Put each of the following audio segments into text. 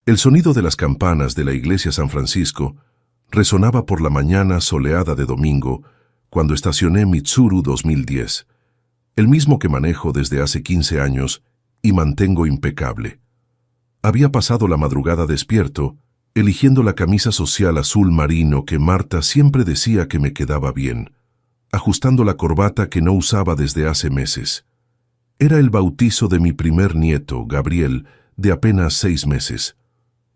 El sonido de las campanas de la iglesia San Francisco resonaba por la mañana soleada de domingo cuando estacioné Mitsuru 2010, el mismo que manejo desde hace 15 años y mantengo impecable. Había pasado la madrugada despierto, eligiendo la camisa social azul marino que Marta siempre decía que me quedaba bien, ajustando la corbata que no usaba desde hace meses. Era el bautizo de mi primer nieto, Gabriel, de apenas 6 meses.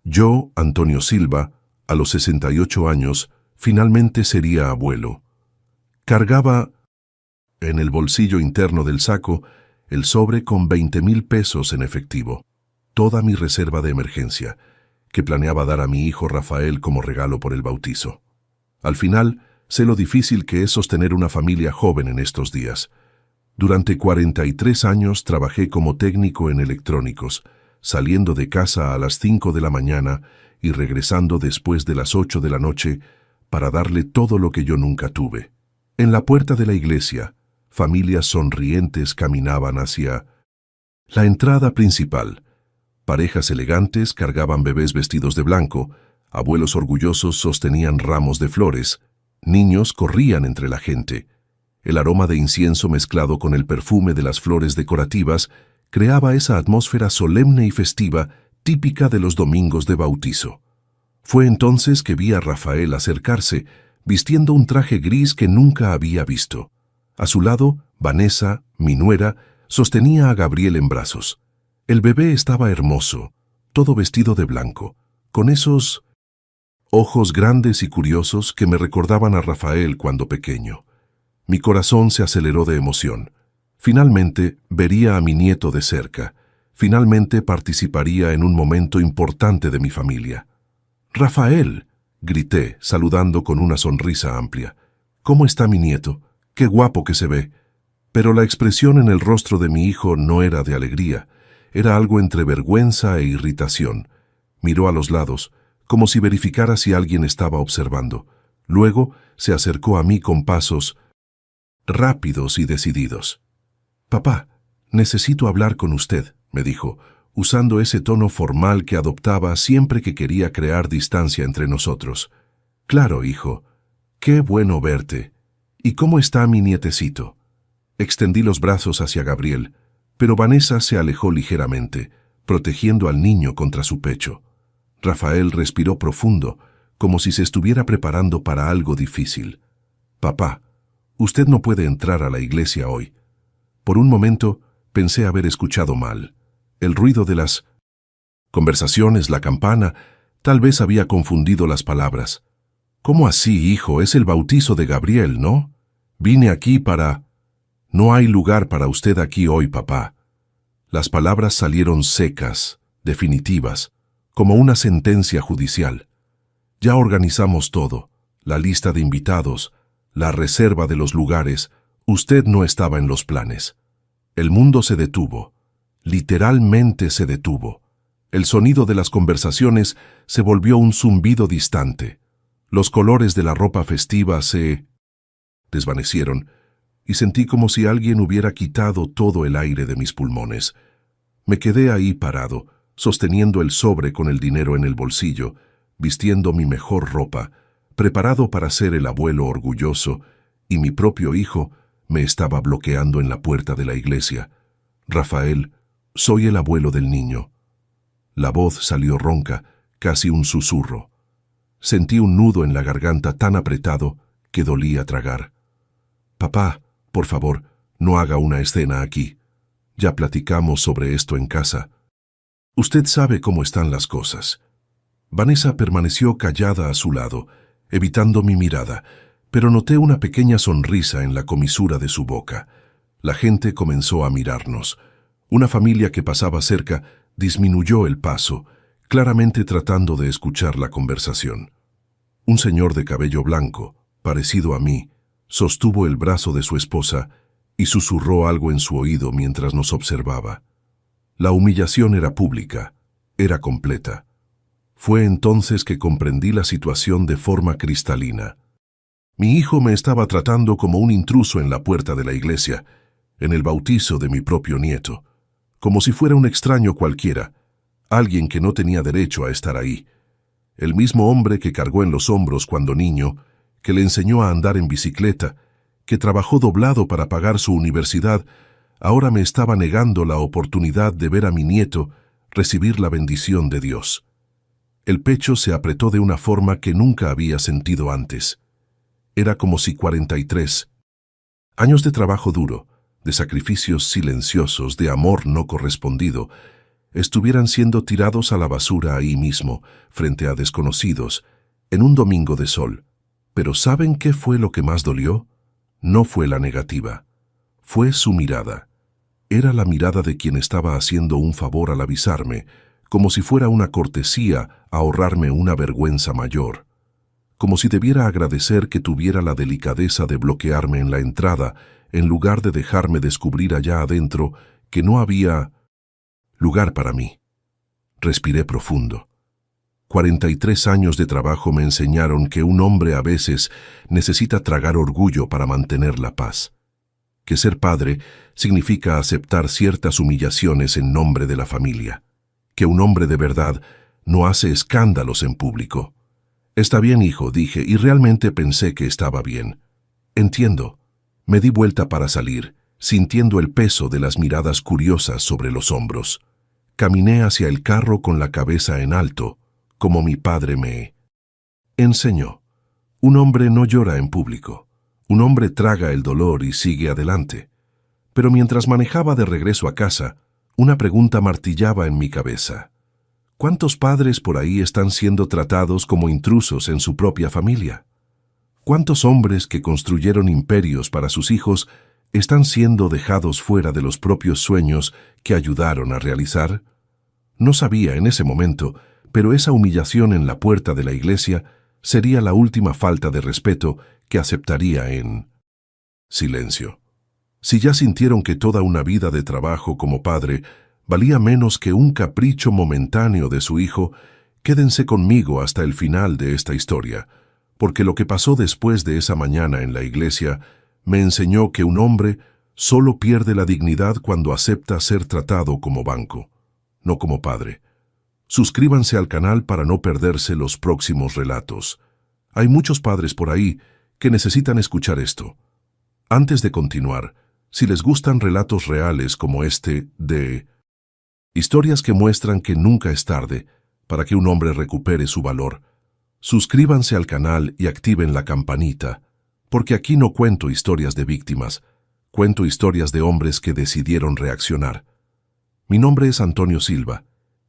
Yo, Antonio Silva, a los 68 años, finalmente sería abuelo. Cargaba en el bolsillo interno del saco el sobre con 20,000 pesos en efectivo, toda mi reserva de emergencia, que planeaba dar a mi hijo Rafael como regalo por el bautizo. Al final, sé lo difícil que es sostener una familia joven en estos días. Durante 43 años trabajé como técnico en electrónicos, saliendo de casa a las 5 de la mañana y regresando después de las 8 de la noche para darle todo lo que yo nunca tuve. En la puerta de la iglesia, familias sonrientes caminaban hacia la entrada principal. Parejas elegantes cargaban bebés vestidos de blanco, abuelos orgullosos sostenían ramos de flores, niños corrían entre la gente. El aroma de incienso mezclado con el perfume de las flores decorativas creaba esa atmósfera solemne y festiva típica de los domingos de bautizo. Fue entonces que vi a Rafael acercarse, vistiendo un traje gris que nunca había visto. A su lado, Vanessa, mi nuera, sostenía a Gabriel en brazos. El bebé estaba hermoso, todo vestido de blanco, con esos ojos grandes y curiosos que me recordaban a Rafael cuando pequeño. Mi corazón se aceleró de emoción. Finalmente vería a mi nieto de cerca. Finalmente participaría en un momento importante de mi familia. «¡Rafael!», grité, saludando con una sonrisa amplia. «¿Cómo está mi nieto? ¡Qué guapo que se ve!». Pero la expresión en el rostro de mi hijo no era de alegría. Era algo entre vergüenza e irritación. Miró a los lados, como si verificara si alguien estaba observando. Luego se acercó a mí con pasos rápidos y decididos. «Papá, necesito hablar con usted», me dijo, usando ese tono formal que adoptaba siempre que quería crear distancia entre nosotros. «Claro, hijo. Qué bueno verte. ¿Y cómo está mi nietecito?». Extendí los brazos hacia Gabriel, pero Vanessa se alejó ligeramente, protegiendo al niño contra su pecho. Rafael respiró profundo, como si se estuviera preparando para algo difícil. «Papá, usted no puede entrar a la iglesia hoy». Por un momento pensé haber escuchado mal. El ruido de las conversaciones, la campana, tal vez había confundido las palabras. «¿Cómo así, hijo? Es el bautizo de Gabriel, ¿no? Vine aquí para...». «No hay lugar para usted aquí hoy, papá». Las palabras salieron secas, definitivas, como una sentencia judicial. Ya organizamos todo, la lista de invitados, la reserva de los lugares. Usted no estaba en los planes. El mundo se detuvo. Literalmente se detuvo. El sonido de las conversaciones se volvió un zumbido distante. Los colores de la ropa festiva se desvanecieron y sentí como si alguien hubiera quitado todo el aire de mis pulmones. Me quedé ahí parado, sosteniendo el sobre con el dinero en el bolsillo, vistiendo mi mejor ropa, preparado para ser el abuelo orgulloso, y mi propio hijo me estaba bloqueando en la puerta de la iglesia. «Rafael, soy el abuelo del niño». La voz salió ronca, casi un susurro. Sentí un nudo en la garganta tan apretado que dolía tragar. «Papá, por favor, no haga una escena aquí. Ya platicamos sobre esto en casa. Usted sabe cómo están las cosas». Vanessa permaneció callada a su lado, evitando mi mirada, pero noté una pequeña sonrisa en la comisura de su boca. La gente comenzó a mirarnos. Una familia que pasaba cerca disminuyó el paso, claramente tratando de escuchar la conversación. Un señor de cabello blanco, parecido a mí, sostuvo el brazo de su esposa y susurró algo en su oído mientras nos observaba. La humillación era pública, era completa. Fue entonces que comprendí la situación de forma cristalina. Mi hijo me estaba tratando como un intruso en la puerta de la iglesia, en el bautizo de mi propio nieto, como si fuera un extraño cualquiera, alguien que no tenía derecho a estar ahí. El mismo hombre que cargó en los hombros cuando niño, que le enseñó a andar en bicicleta, que trabajó doblado para pagar su universidad, ahora me estaba negando la oportunidad de ver a mi nieto recibir la bendición de Dios. El pecho se apretó de una forma que nunca había sentido antes. Era como si 43 años de trabajo duro, de sacrificios silenciosos, de amor no correspondido, estuvieran siendo tirados a la basura ahí mismo, frente a desconocidos, en un domingo de sol. Pero ¿saben qué fue lo que más dolió? No fue la negativa. Fue su mirada. Era la mirada de quien estaba haciendo un favor al avisarme, como si fuera una cortesía ahorrarme una vergüenza mayor. Como si debiera agradecer que tuviera la delicadeza de bloquearme en la entrada, en lugar de dejarme descubrir allá adentro que no había lugar para mí. Respiré profundo. 43 años de trabajo me enseñaron que un hombre a veces necesita tragar orgullo para mantener la paz. Que ser padre significa aceptar ciertas humillaciones en nombre de la familia. Que un hombre de verdad no hace escándalos en público. Está bien, hijo, dije, y realmente pensé que estaba bien. Entiendo. Me di vuelta para salir, sintiendo el peso de las miradas curiosas sobre los hombros. Caminé hacia el carro con la cabeza en alto, como mi padre me enseñó. Un hombre no llora en público. Un hombre traga el dolor y sigue adelante. Pero mientras manejaba de regreso a casa, una pregunta martillaba en mi cabeza. ¿Cuántos padres por ahí están siendo tratados como intrusos en su propia familia? ¿Cuántos hombres que construyeron imperios para sus hijos están siendo dejados fuera de los propios sueños que ayudaron a realizar? No sabía en ese momento, pero esa humillación en la puerta de la iglesia sería la última falta de respeto que aceptaría en silencio. Si ya sintieron que toda una vida de trabajo como padre valía menos que un capricho momentáneo de su hijo, quédense conmigo hasta el final de esta historia, porque lo que pasó después de esa mañana en la iglesia me enseñó que un hombre solo pierde la dignidad cuando acepta ser tratado como banco, no como padre. Suscríbanse al canal para no perderse los próximos relatos. Hay muchos padres por ahí que necesitan escuchar esto. Antes de continuar, si les gustan relatos reales como este de historias que muestran que nunca es tarde para que un hombre recupere su valor, suscríbanse al canal y activen la campanita, porque aquí no cuento historias de víctimas, cuento historias de hombres que decidieron reaccionar. Mi nombre es Antonio Silva,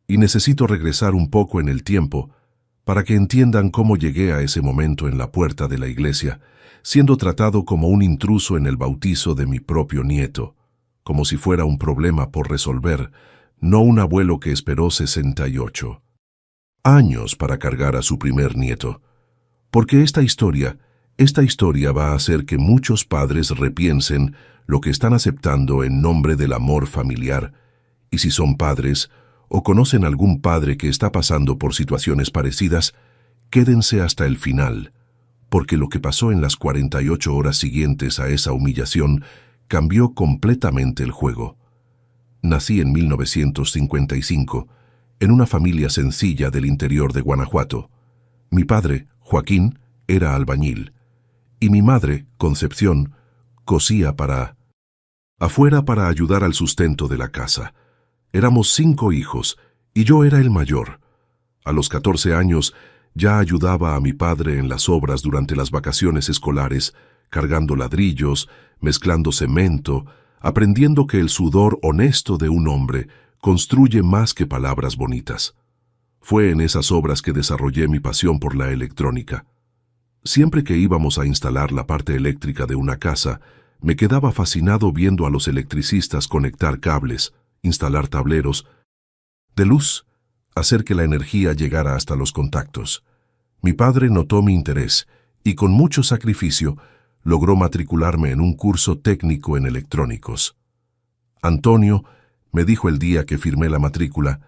y necesito regresar un poco en el tiempo para que entiendan cómo llegué a ese momento en la puerta de la iglesia, siendo tratado como un intruso en el bautizo de mi propio nieto, como si fuera un problema por resolver, no un abuelo que esperó 68 años para cargar a su primer nieto. Porque esta historia va a hacer que muchos padres repiensen lo que están aceptando en nombre del amor familiar, y si son padres o conocen algún padre que está pasando por situaciones parecidas, quédense hasta el final, porque lo que pasó en las 48 horas siguientes a esa humillación cambió completamente el juego. Nací en 1955, en una familia sencilla del interior de Guanajuato. Mi padre, Joaquín, era albañil, y mi madre, Concepción, cosía afuera para ayudar al sustento de la casa. Éramos 5 hijos, y yo era el mayor. A los 14 años ya ayudaba a mi padre en las obras durante las vacaciones escolares, cargando ladrillos, mezclando cemento, aprendiendo que el sudor honesto de un hombre construye más que palabras bonitas. Fue en esas obras que desarrollé mi pasión por la electrónica. Siempre que íbamos a instalar la parte eléctrica de una casa, me quedaba fascinado viendo a los electricistas conectar cables, instalar tableros de luz, hacer que la energía llegara hasta los contactos. Mi padre notó mi interés y con mucho sacrificio logró matricularme en un curso técnico en electrónicos. Antonio, me dijo el día que firmé la matrícula,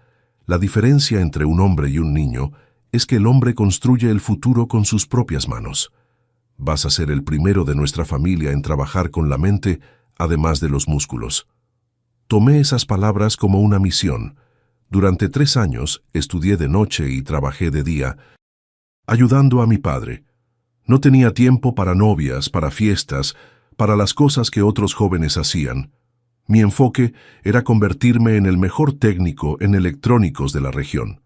la diferencia entre un hombre y un niño es que el hombre construye el futuro con sus propias manos. Vas a ser el primero de nuestra familia en trabajar con la mente, además de los músculos. Tomé esas palabras como una misión. Durante 3 años estudié de noche y trabajé de día, ayudando a mi padre. No tenía tiempo para novias, para fiestas, para las cosas que otros jóvenes hacían. Mi enfoque era convertirme en el mejor técnico en electrónicos de la región.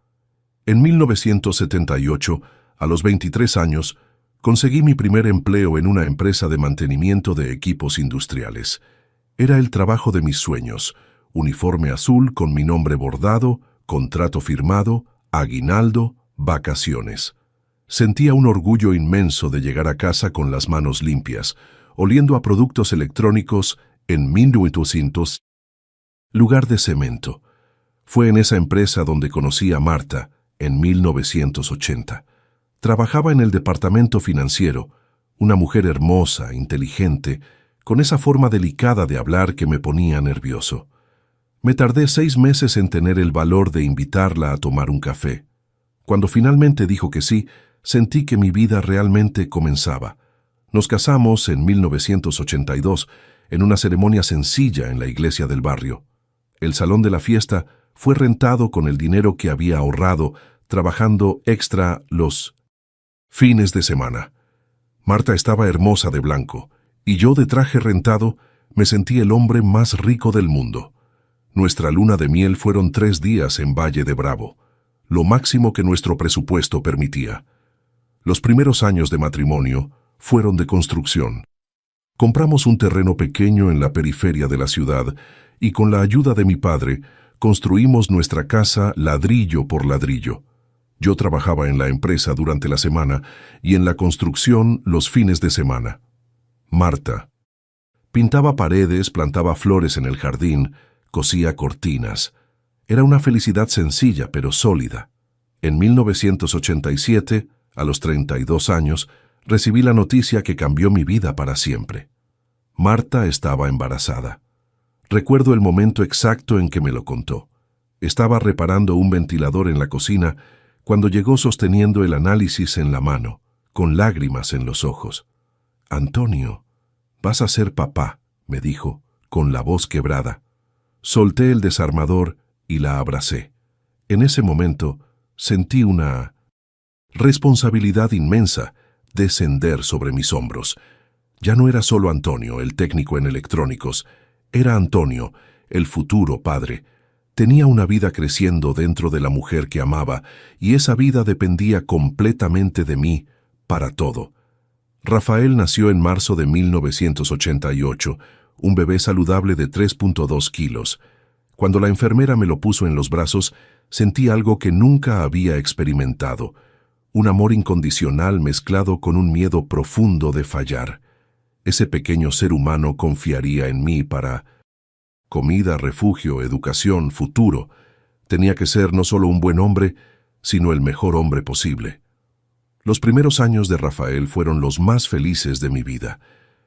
En 1978, a los 23 años, conseguí mi primer empleo en una empresa de mantenimiento de equipos industriales. Era el trabajo de mis sueños: uniforme azul con mi nombre bordado, contrato firmado, aguinaldo, vacaciones. Sentía un orgullo inmenso de llegar a casa con las manos limpias, oliendo a productos electrónicos en 1800, lugar de cemento. Fue en esa empresa donde conocí a Marta, en 1980. Trabajaba en el departamento financiero, una mujer hermosa, inteligente, con esa forma delicada de hablar que me ponía nervioso. Me tardé 6 meses en tener el valor de invitarla a tomar un café. Cuando finalmente dijo que sí, sentí que mi vida realmente comenzaba. Nos casamos en 1982, en una ceremonia sencilla en la iglesia del barrio. El salón de la fiesta fue rentado con el dinero que había ahorrado trabajando extra los fines de semana. Marta estaba hermosa de blanco, y yo de traje rentado me sentí el hombre más rico del mundo. Nuestra luna de miel fueron 3 días en Valle de Bravo, lo máximo que nuestro presupuesto permitía. Los primeros años de matrimonio fueron de construcción. Compramos un terreno pequeño en la periferia de la ciudad y con la ayuda de mi padre construimos nuestra casa ladrillo por ladrillo. Yo trabajaba en la empresa durante la semana y en la construcción los fines de semana. Marta pintaba paredes, plantaba flores en el jardín, cosía cortinas. Era una felicidad sencilla pero sólida. En 1987, a los 32 años, recibí la noticia que cambió mi vida para siempre. Marta estaba embarazada. Recuerdo el momento exacto en que me lo contó. Estaba reparando un ventilador en la cocina cuando llegó sosteniendo el análisis en la mano, con lágrimas en los ojos. «Antonio, vas a ser papá», me dijo, con la voz quebrada. Solté el desarmador y la abracé. En ese momento sentí una responsabilidad inmensa descender sobre mis hombros. Ya no era solo Antonio, el técnico en electrónicos. Era Antonio, el futuro padre. Tenía una vida creciendo dentro de la mujer que amaba, y esa vida dependía completamente de mí, para todo. Rafael nació en marzo de 1988, un bebé saludable de 3.2 kilos. Cuando la enfermera me lo puso en los brazos, sentí algo que nunca había experimentado: un amor incondicional mezclado con un miedo profundo de fallar. Ese pequeño ser humano confiaría en mí para comida, refugio, educación, futuro. Tenía que ser no solo un buen hombre, sino el mejor hombre posible. Los primeros años de Rafael fueron los más felices de mi vida.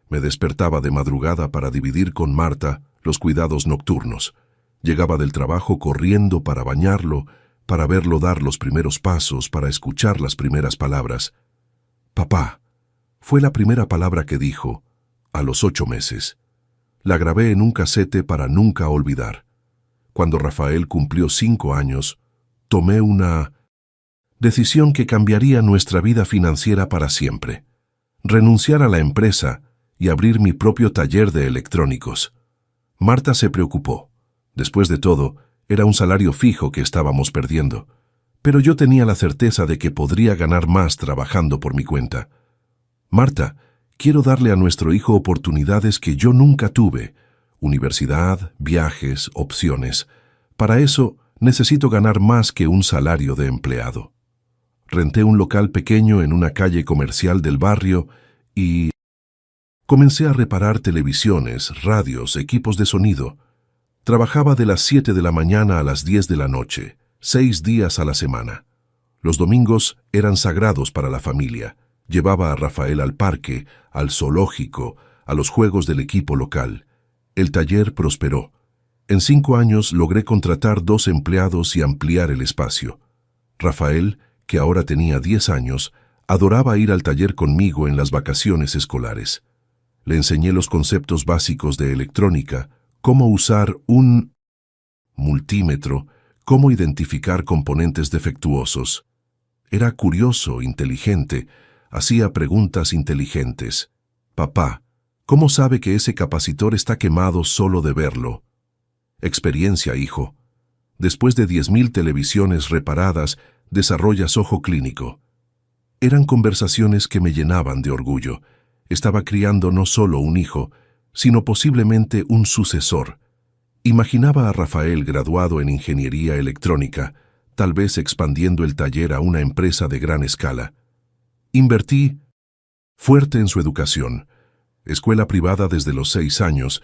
Me despertaba de madrugada para dividir con Marta los cuidados nocturnos. Llegaba del trabajo corriendo para bañarlo, para verlo dar los primeros pasos, para escuchar las primeras palabras. «Papá», fue la primera palabra que dijo, a los 8 meses. La grabé en un casete para nunca olvidar. Cuando Rafael cumplió 5 años, tomé una decisión que cambiaría nuestra vida financiera para siempre: renunciar a la empresa y abrir mi propio taller de electrónicos. Marta se preocupó. Después de todo, era un salario fijo que estábamos perdiendo. Pero yo tenía la certeza de que podría ganar más trabajando por mi cuenta. «Marta, quiero darle a nuestro hijo oportunidades que yo nunca tuve: universidad, viajes, opciones. Para eso necesito ganar más que un salario de empleado». Renté un local pequeño en una calle comercial del barrio y comencé a reparar televisiones, radios, equipos de sonido. Trabajaba de las 7 de la mañana a las 10 de la noche, 6 días a la semana. Los domingos eran sagrados para la familia. Llevaba a Rafael al parque, al zoológico, a los juegos del equipo local. El taller prosperó. En 5 años logré contratar 2 empleados y ampliar el espacio. Rafael, que ahora tenía 10 años, adoraba ir al taller conmigo en las vacaciones escolares. Le enseñé los conceptos básicos de electrónica, cómo usar un multímetro, cómo identificar componentes defectuosos. Era curioso, inteligente, hacía preguntas inteligentes. Papá, ¿cómo sabe que ese capacitor está quemado solo de verlo? Experiencia, hijo. Después de 10.000 televisiones reparadas, desarrollas ojo clínico. Eran conversaciones que me llenaban de orgullo. Estaba criando no solo un hijo, sino posiblemente un sucesor. Imaginaba a Rafael graduado en ingeniería electrónica, tal vez expandiendo el taller a una empresa de gran escala. Invertí fuerte en su educación. Escuela privada desde los 6 años,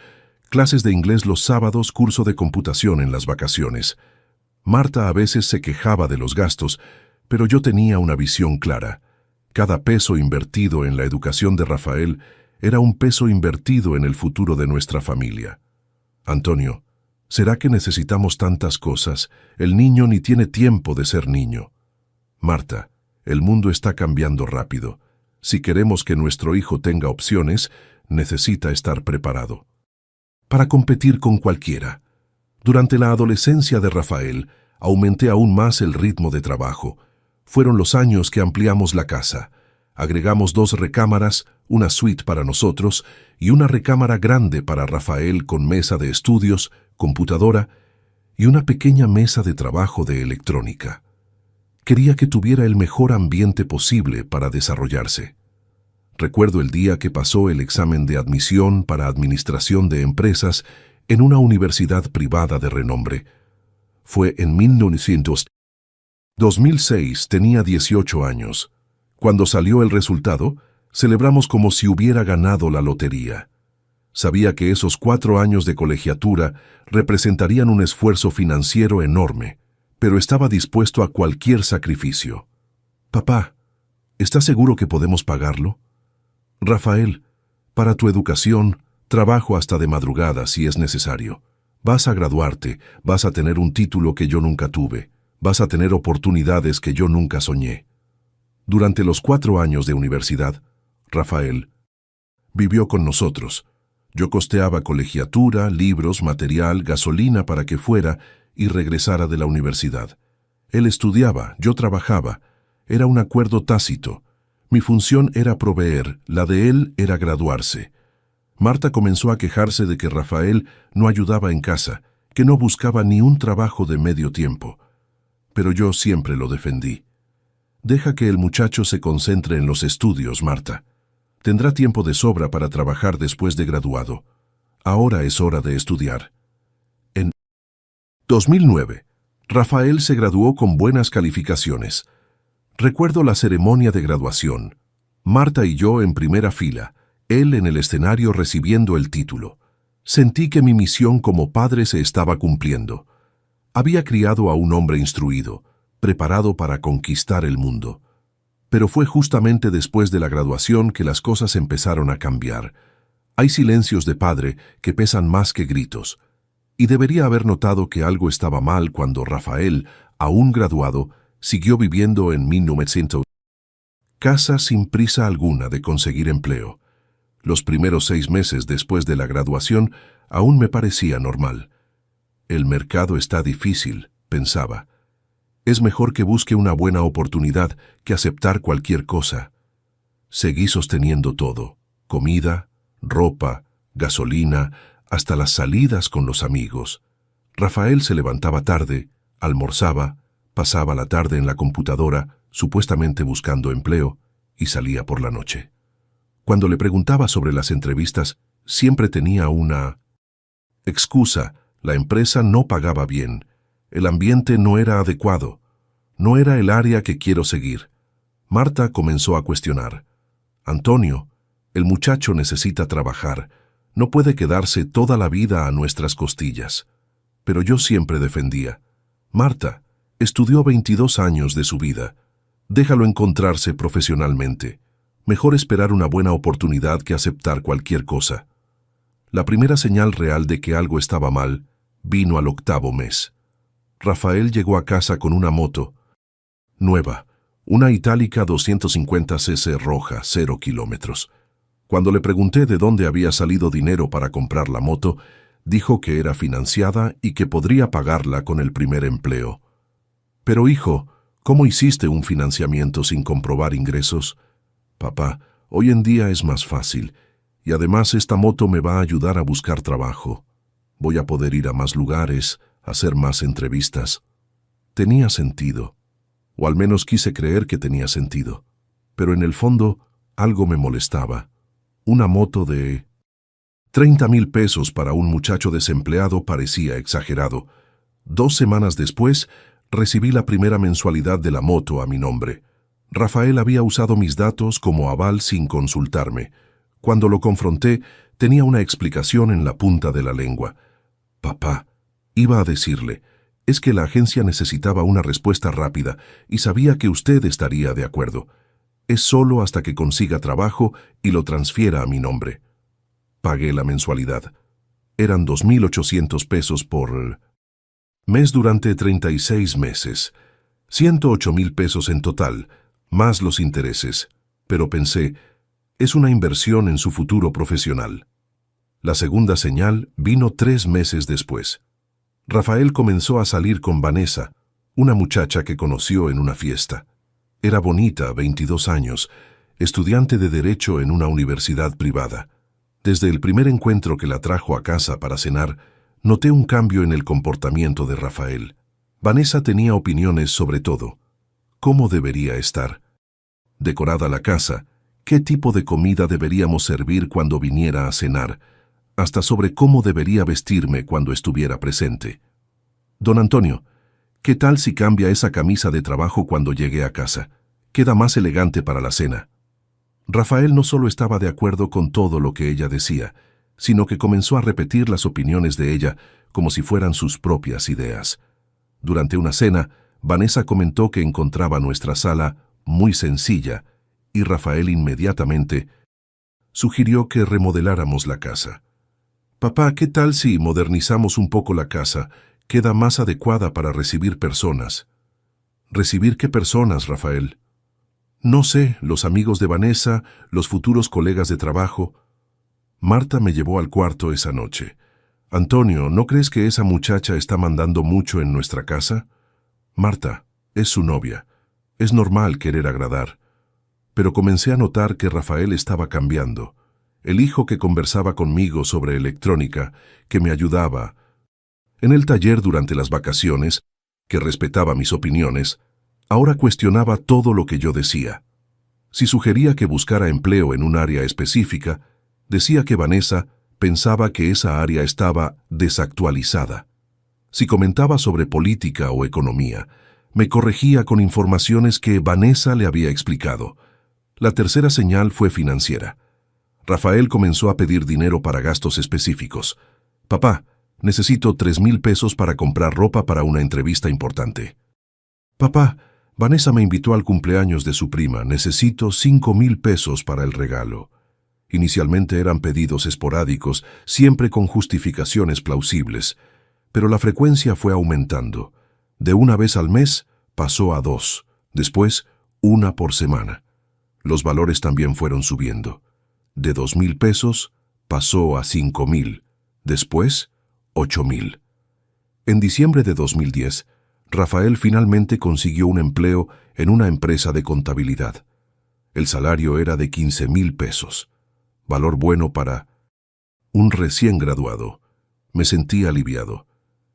clases de inglés los sábados, curso de computación en las vacaciones. Marta a veces se quejaba de los gastos, pero yo tenía una visión clara. Cada peso invertido en la educación de Rafael era un peso invertido en el futuro de nuestra familia. Antonio, ¿será que necesitamos tantas cosas? El niño ni tiene tiempo de ser niño. Marta, el mundo está cambiando rápido. Si queremos que nuestro hijo tenga opciones, necesita estar preparado para competir con cualquiera. Durante la adolescencia de Rafael, aumenté aún más el ritmo de trabajo. Fueron los años que ampliamos la casa. Agregamos 2 recámaras, una suite para nosotros y una recámara grande para Rafael con mesa de estudios, computadora y una pequeña mesa de trabajo de electrónica. Quería que tuviera el mejor ambiente posible para desarrollarse. Recuerdo el día que pasó el examen de admisión para administración de empresas en una universidad privada de renombre. Fue en 2006, tenía 18 años. Cuando salió el resultado, celebramos como si hubiera ganado la lotería. Sabía que esos 4 años de colegiatura representarían un esfuerzo financiero enorme, pero estaba dispuesto a cualquier sacrificio. Papá, ¿estás seguro que podemos pagarlo? Rafael, para tu educación, trabajo hasta de madrugada si es necesario. Vas a graduarte, vas a tener un título que yo nunca tuve, vas a tener oportunidades que yo nunca soñé. Durante los 4 años de universidad, Rafael vivió con nosotros. Yo costeaba colegiatura, libros, material, gasolina para que fuera y regresara de la universidad. Él estudiaba, yo trabajaba. Era un acuerdo tácito. Mi función era proveer, la de él era graduarse. Marta comenzó a quejarse de que Rafael no ayudaba en casa, que no buscaba ni un trabajo de medio tiempo. Pero yo siempre lo defendí. Deja que el muchacho se concentre en los estudios, Marta. Tendrá tiempo de sobra para trabajar después de graduado. Ahora es hora de estudiar. En 2009, Rafael se graduó con buenas calificaciones. Recuerdo la ceremonia de graduación. Marta y yo en primera fila, él en el escenario recibiendo el título. Sentí que mi misión como padre se estaba cumpliendo. Había criado a un hombre instruido, preparado para conquistar el mundo. Pero fue justamente después de la graduación que las cosas empezaron a cambiar. Hay silencios de padre que pesan más que gritos. Y debería haber notado que algo estaba mal cuando Rafael, aún graduado, siguió viviendo en 1900. Casa sin prisa alguna de conseguir empleo. Los primeros 6 meses después de la graduación aún me parecía normal. El mercado está difícil, pensaba. Es mejor que busque una buena oportunidad que aceptar cualquier cosa. Seguí sosteniendo todo: comida, ropa, gasolina, hasta las salidas con los amigos. Rafael se levantaba tarde, almorzaba, pasaba la tarde en la computadora, supuestamente buscando empleo, y salía por la noche. Cuando le preguntaba sobre las entrevistas, siempre tenía una excusa: la empresa no pagaba bien, el ambiente no era adecuado, no era el área que quiero seguir. Marta comenzó a cuestionar. Antonio, el muchacho necesita trabajar, no puede quedarse toda la vida a nuestras costillas. Pero yo siempre defendía. Marta, estudió 22 años de su vida. Déjalo encontrarse profesionalmente. Mejor esperar una buena oportunidad que aceptar cualquier cosa. La primera señal real de que algo estaba mal vino al 8º mes. Rafael llegó a casa con una moto nueva, una Itálica 250cc roja, 0 kilómetros. Cuando le pregunté de dónde había salido dinero para comprar la moto, Dijo que era financiada y que podría pagarla con el primer empleo. Pero hijo, ¿cómo hiciste un financiamiento sin comprobar ingresos? Papá, hoy en día es más fácil, y además esta moto me va a ayudar a buscar trabajo. Voy a poder ir a más lugares, hacer más entrevistas. Tenía sentido, o al menos quise creer que tenía sentido, pero en el fondo algo me molestaba. Una moto de 30,000 pesos para un muchacho desempleado parecía exagerado. 2 semanas después, recibí la primera mensualidad de la moto a mi nombre. Rafael había usado mis datos como aval sin consultarme. Cuando lo confronté, tenía una explicación en la punta de la lengua. Papá, iba a decirle, es que la agencia necesitaba una respuesta rápida y sabía que usted estaría de acuerdo. Es solo hasta que consiga trabajo y lo transfiera a mi nombre. Pagué la mensualidad. Eran 2,800 pesos por mes durante 36 meses. 108,000 pesos en total, más los intereses. Pero pensé, es una inversión en su futuro profesional. La segunda señal vino 3 meses después. Rafael comenzó a salir con Vanessa, una muchacha que conoció en una fiesta. Era bonita, 22 años, estudiante de Derecho en una universidad privada. Desde el primer encuentro que la trajo a casa para cenar, noté un cambio en el comportamiento de Rafael. Vanessa tenía opiniones sobre todo. ¿Cómo debería estar decorada la casa? ¿Qué tipo de comida deberíamos servir cuando viniera a cenar? Hasta sobre cómo debería vestirme cuando estuviera presente. Don Antonio, ¿qué tal si cambia esa camisa de trabajo cuando llegue a casa? Queda más elegante para la cena. Rafael no solo estaba de acuerdo con todo lo que ella decía, sino que comenzó a repetir las opiniones de ella como si fueran sus propias ideas. Durante una cena, Vanessa comentó que encontraba nuestra sala muy sencilla y Rafael inmediatamente sugirió que remodeláramos la casa. Papá, ¿qué tal si modernizamos un poco la casa? Queda más adecuada para recibir personas. ¿Recibir qué personas, Rafael? No sé, los amigos de Vanessa, los futuros colegas de trabajo. Marta me llevó al cuarto esa noche. Antonio, ¿no crees que esa muchacha está mandando mucho en nuestra casa? Marta, es su novia. Es normal querer agradar. Pero comencé a notar que Rafael estaba cambiando. El hijo que conversaba conmigo sobre electrónica, que me ayudaba en el taller durante las vacaciones, que respetaba mis opiniones, ahora cuestionaba todo lo que yo decía. Si sugería que buscara empleo en un área específica, decía que Vanessa pensaba que esa área estaba desactualizada. Si comentaba sobre política o economía, me corregía con informaciones que Vanessa le había explicado. La tercera señal fue financiera. Rafael comenzó a pedir dinero para gastos específicos. Papá, necesito 3,000 pesos para comprar ropa para una entrevista importante. Papá, Vanessa me invitó al cumpleaños de su prima. Necesito 5,000 pesos para el regalo. Inicialmente eran pedidos esporádicos, siempre con justificaciones plausibles, pero la frecuencia fue aumentando. De una vez al mes pasó a 2, después 1 por semana. Los valores también fueron subiendo. De 2,000 pesos pasó a 5,000, después 8,000. En diciembre de 2010, Rafael finalmente consiguió un empleo en una empresa de contabilidad. El salario era de 15,000 pesos, valor bueno para un recién graduado. Me sentí aliviado.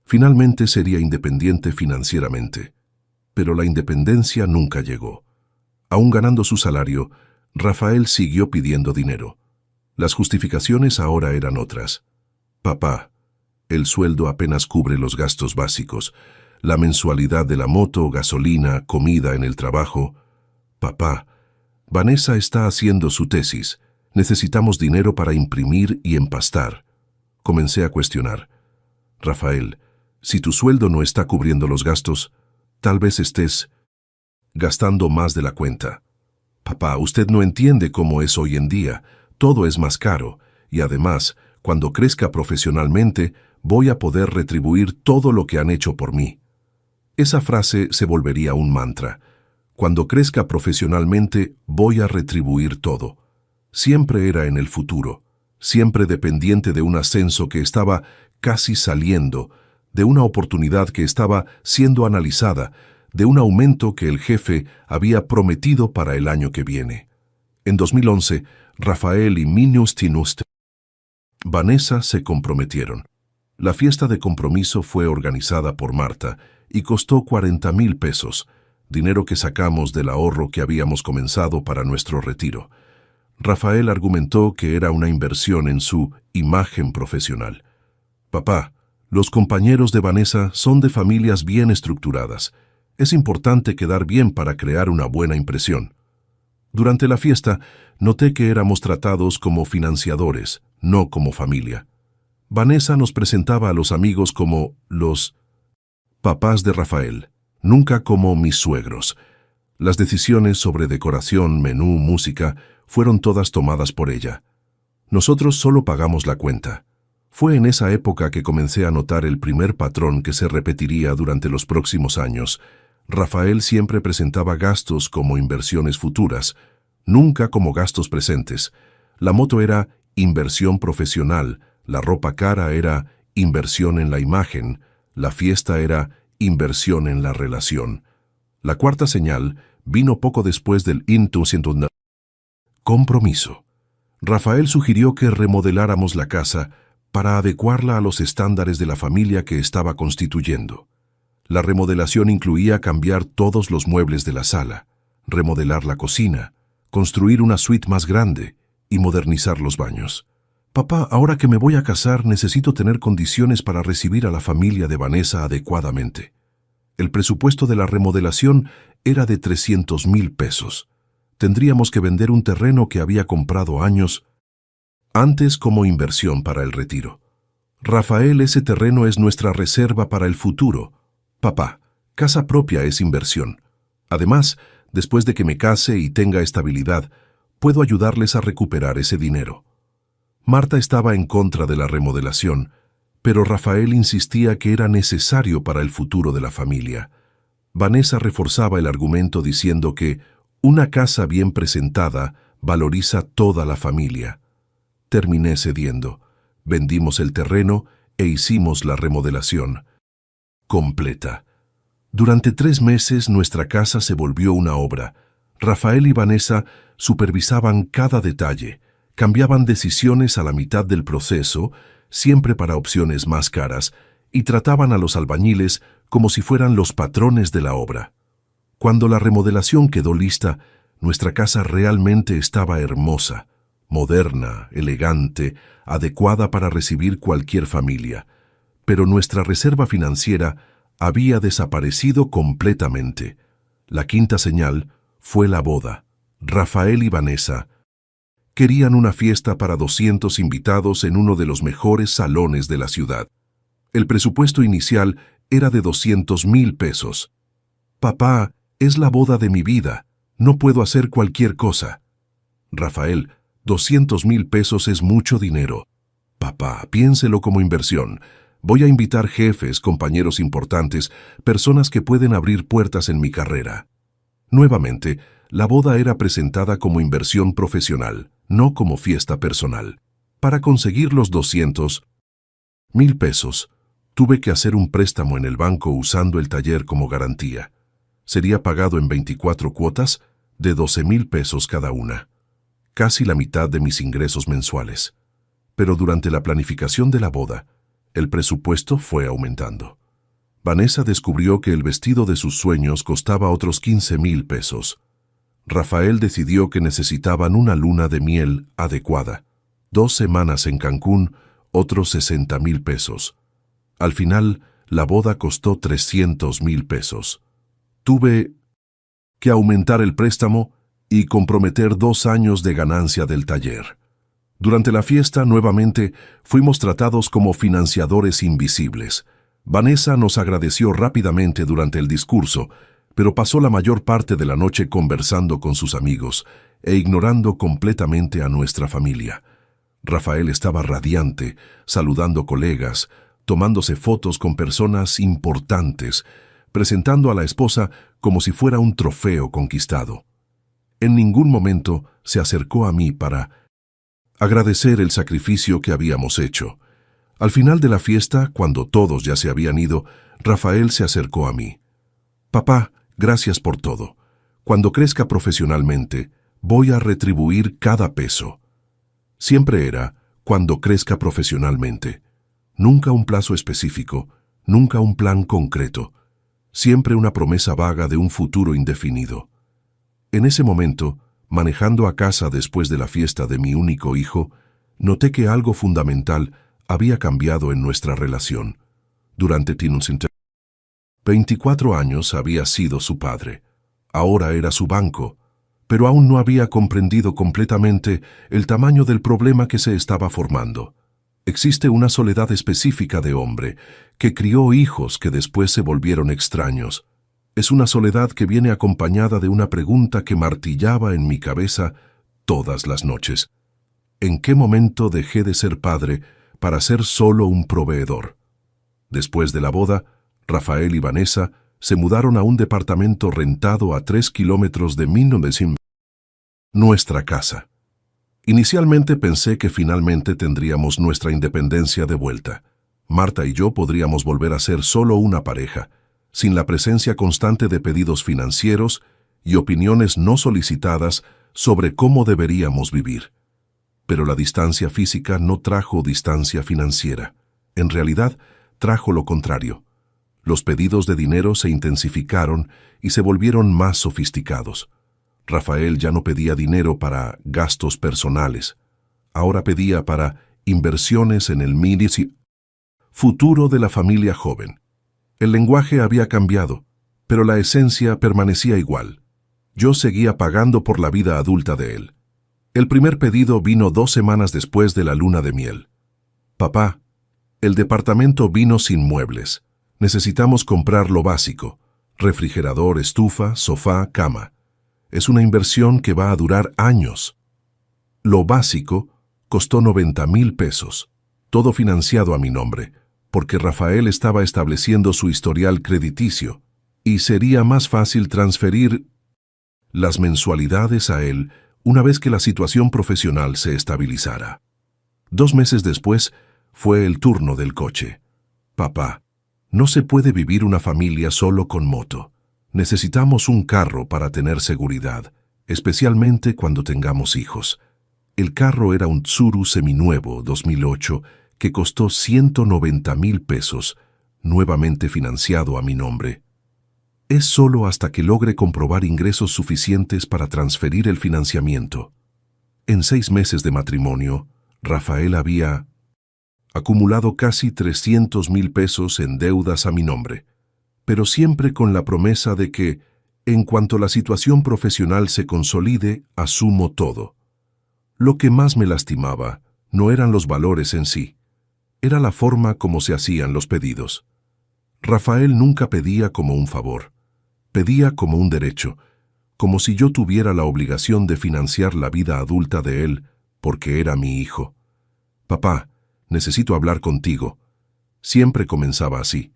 Finalmente sería independiente financieramente, pero la independencia nunca llegó. Aún ganando su salario, Rafael siguió pidiendo dinero. Las justificaciones ahora eran otras. Papá, el sueldo apenas cubre los gastos básicos, la mensualidad de la moto, gasolina, comida en el trabajo. Papá, Vanessa está haciendo su tesis. Necesitamos dinero para imprimir y empastar. Comencé a cuestionar. Rafael, si tu sueldo no está cubriendo los gastos, tal vez estés gastando más de la cuenta. Papá, usted no entiende cómo es hoy en día. Todo es más caro, y además, cuando crezca profesionalmente, voy a poder retribuir todo lo que han hecho por mí. Esa frase se volvería un mantra. Cuando crezca profesionalmente, voy a retribuir todo. Siempre era en el futuro. siempre dependiente de un ascenso que estaba casi saliendo, de una oportunidad que estaba siendo analizada, de un aumento que el jefe había prometido para el año que viene. En 2011, Rafael y Vanessa se comprometieron. La fiesta de compromiso fue organizada por Marta y costó 40,000 pesos, dinero que sacamos del ahorro que habíamos comenzado para nuestro retiro. Rafael argumentó que era una inversión en su imagen profesional. Papá, los compañeros de Vanessa son de familias bien estructuradas. Es importante quedar bien para crear una buena impresión. Durante la fiesta, noté que éramos tratados como financiadores, no como familia. Vanessa nos presentaba a los amigos como los papás de Rafael, nunca como mis suegros. Las decisiones sobre decoración, menú, música, fueron todas tomadas por ella. Nosotros solo pagamos la cuenta. Fue en esa época que comencé a notar el primer patrón que se repetiría durante los próximos años. Rafael siempre presentaba gastos como inversiones futuras, nunca como gastos presentes. La moto era inversión profesional, la ropa cara era inversión en la imagen, la fiesta era inversión en la relación. La cuarta señal vino poco después del compromiso. Rafael sugirió que remodeláramos la casa para adecuarla a los estándares de la familia que estaba constituyendo. La remodelación incluía cambiar todos los muebles de la sala, remodelar la cocina, construir una suite más grande y modernizar los baños. Papá, ahora que me voy a casar, necesito tener condiciones para recibir a la familia de Vanessa adecuadamente. El presupuesto de la remodelación era de 300,000 pesos. Tendríamos que vender un terreno que había comprado años antes como inversión para el retiro. Rafael, ese terreno es nuestra reserva para el futuro. Papá, casa propia es inversión. Además, después de que me case y tenga estabilidad, puedo ayudarles a recuperar ese dinero. Marta estaba en contra de la remodelación, pero Rafael insistía que era necesario para el futuro de la familia. Vanessa reforzaba el argumento diciendo que una casa bien presentada valoriza toda la familia. Terminé cediendo. Vendimos el terreno e hicimos la remodelación completa. Durante 3 meses nuestra casa se volvió una obra. Rafael y Vanessa supervisaban cada detalle, cambiaban decisiones a la mitad del proceso, siempre para opciones más caras, y trataban a los albañiles como si fueran los patrones de la obra. Cuando la remodelación quedó lista, nuestra casa realmente estaba hermosa, moderna, elegante, adecuada para recibir cualquier familia. Pero nuestra reserva financiera había desaparecido completamente. La quinta señal fue la boda. Rafael y Vanessa querían una fiesta para 200 invitados en uno de los mejores salones de la ciudad. El presupuesto inicial era de 200,000 pesos. Papá, es la boda de mi vida. No puedo hacer cualquier cosa. Rafael, 200,000 pesos es mucho dinero. Papá, piénselo como inversión. Voy a invitar jefes, compañeros importantes, personas que pueden abrir puertas en mi carrera. Nuevamente, la boda era presentada como inversión profesional, no como fiesta personal. Para conseguir los 200,000 pesos, tuve que hacer un préstamo en el banco usando el taller como garantía. Sería pagado en 24 cuotas de 12,000 pesos cada una, casi la mitad de mis ingresos mensuales. Pero durante la planificación de la boda, el presupuesto fue aumentando. Vanessa descubrió que el vestido de sus sueños costaba otros 15,000 pesos. Rafael decidió que necesitaban una luna de miel adecuada. 2 semanas en Cancún, otros 60,000 pesos. Al final, la boda costó 300,000 pesos. Tuve que aumentar el préstamo y comprometer 2 años de ganancia del taller. Durante la fiesta, nuevamente, fuimos tratados como financiadores invisibles. Vanessa nos agradeció rápidamente durante el discurso, pero pasó la mayor parte de la noche conversando con sus amigos e ignorando completamente a nuestra familia. Rafael estaba radiante, saludando colegas, tomándose fotos con personas importantes, presentando a la esposa como si fuera un trofeo conquistado. En ningún momento se acercó a mí para agradecer el sacrificio que habíamos hecho. Al final de la fiesta, cuando todos ya se habían ido, Rafael se acercó a mí. «Papá, gracias por todo. Cuando crezca profesionalmente, voy a retribuir cada peso». Siempre era, cuando crezca profesionalmente. Nunca un plazo específico, nunca un plan concreto. Siempre una promesa vaga de un futuro indefinido. En ese momento, manejando a casa después de la fiesta de mi único hijo, noté que algo fundamental había cambiado en nuestra relación. Durante 24 años había sido su padre. Ahora era su banco, pero aún no había comprendido completamente el tamaño del problema que se estaba formando. Existe una soledad específica de hombre que crió hijos que después se volvieron extraños. Es una soledad que viene acompañada de una pregunta que martillaba en mi cabeza todas las noches. ¿En qué momento dejé de ser padre para ser solo un proveedor? Después de la boda, Rafael y Vanessa se mudaron a un departamento rentado a 3 kilómetros de nuestra casa. Inicialmente pensé que finalmente tendríamos nuestra independencia de vuelta. Marta y yo podríamos volver a ser solo una pareja, sin la presencia constante de pedidos financieros y opiniones no solicitadas sobre cómo deberíamos vivir. Pero la distancia física no trajo distancia financiera. En realidad, trajo lo contrario. Los pedidos de dinero se intensificaron y se volvieron más sofisticados. Rafael ya no pedía dinero para gastos personales. Ahora pedía para inversiones en el futuro de la familia joven. El lenguaje había cambiado, pero la esencia permanecía igual. Yo seguía pagando por la vida adulta de él. El primer pedido vino 2 semanas después de la luna de miel. «Papá, el departamento vino sin muebles. Necesitamos comprar lo básico: refrigerador, estufa, sofá, cama. Es una inversión que va a durar años». Lo básico costó 90,000 pesos, todo financiado a mi nombre, porque Rafael estaba estableciendo su historial crediticio, y sería más fácil transferir las mensualidades a él una vez que la situación profesional se estabilizara. 2 meses después, fue el turno del coche. «Papá, no se puede vivir una familia solo con moto. Necesitamos un carro para tener seguridad, especialmente cuando tengamos hijos». El carro era un Tsuru seminuevo 2008 que costó 190,000 pesos, nuevamente financiado a mi nombre. Es solo hasta que logre comprobar ingresos suficientes para transferir el financiamiento. En 6 meses de matrimonio, Rafael había acumulado casi 300,000 pesos en deudas a mi nombre, pero siempre con la promesa de que, en cuanto la situación profesional se consolide, asumo todo. Lo que más me lastimaba no eran los valores en sí, era la forma como se hacían los pedidos. Rafael nunca pedía como un favor, pedía como un derecho, como si yo tuviera la obligación de financiar la vida adulta de él porque era mi hijo. «Papá, necesito hablar contigo». Siempre comenzaba así.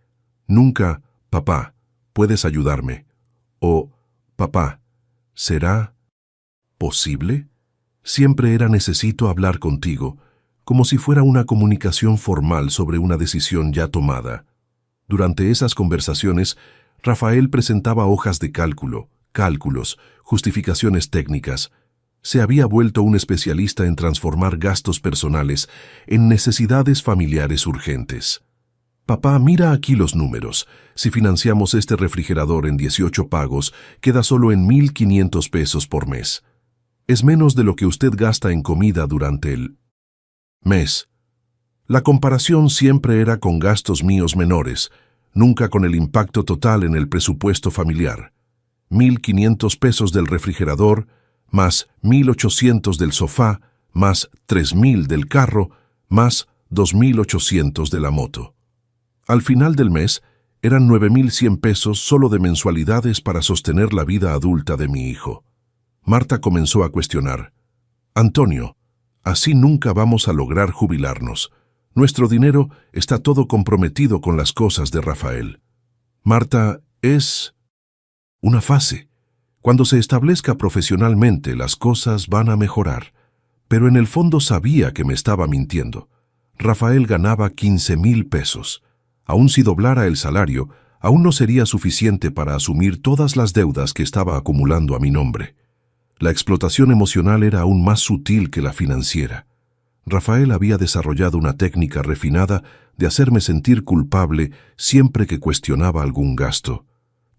Nunca, «Papá, ¿puedes ayudarme?», o «Papá, ¿será posible?». Siempre era «necesito hablar contigo», como si fuera una comunicación formal sobre una decisión ya tomada. Durante esas conversaciones, Rafael presentaba hojas de cálculo, cálculos, justificaciones técnicas. Se había vuelto un especialista en transformar gastos personales en necesidades familiares urgentes. «Papá, mira aquí los números. Si financiamos este refrigerador en 18 pagos, queda solo en 1,500 pesos por mes. Es menos de lo que usted gasta en comida durante el mes». La comparación siempre era con gastos míos menores, nunca con el impacto total en el presupuesto familiar. 1,500 pesos del refrigerador, más 1,800 del sofá, más 3,000 del carro, más 2,800 de la moto. Al final del mes, eran 9,100 pesos solo de mensualidades para sostener la vida adulta de mi hijo. Marta comenzó a cuestionar. «Antonio, así nunca vamos a lograr jubilarnos. Nuestro dinero está todo comprometido con las cosas de Rafael». «Marta, es una fase. Cuando se establezca profesionalmente, las cosas van a mejorar. Pero en el fondo sabía que me estaba mintiendo. Rafael ganaba 15,000 pesos. Aun si doblara el salario, aún no sería suficiente para asumir todas las deudas que estaba acumulando a mi nombre. La explotación emocional era aún más sutil que la financiera. Rafael había desarrollado una técnica refinada de hacerme sentir culpable siempre que cuestionaba algún gasto.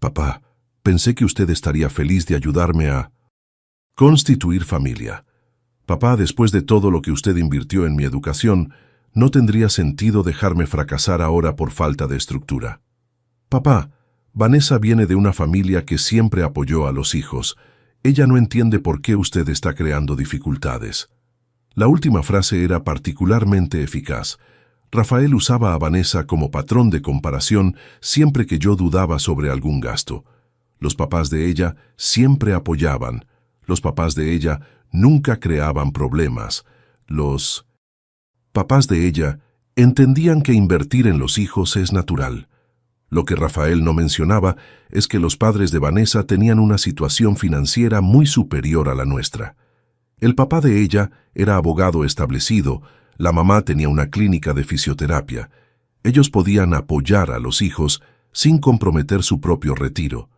Papá, pensé que usted estaría feliz de ayudarme a constituir familia. Papá, después de todo lo que usted invirtió en mi educación, no tendría sentido dejarme fracasar ahora por falta de estructura. Papá, Vanessa viene de una familia que siempre apoyó a los hijos. Ella no entiende por qué usted está creando dificultades. La última frase era particularmente eficaz. Rafael usaba a Vanessa como patrón de comparación siempre que yo dudaba sobre algún gasto. Los papás de ella siempre apoyaban. Los papás de ella nunca creaban problemas. Los papás de ella entendían que invertir en los hijos es natural. Lo que Rafael no mencionaba es que los padres de Vanessa tenían una situación financiera muy superior a la nuestra. El papá de ella era abogado establecido, la mamá tenía una clínica de fisioterapia. Ellos podían apoyar a los hijos sin comprometer su propio retiro.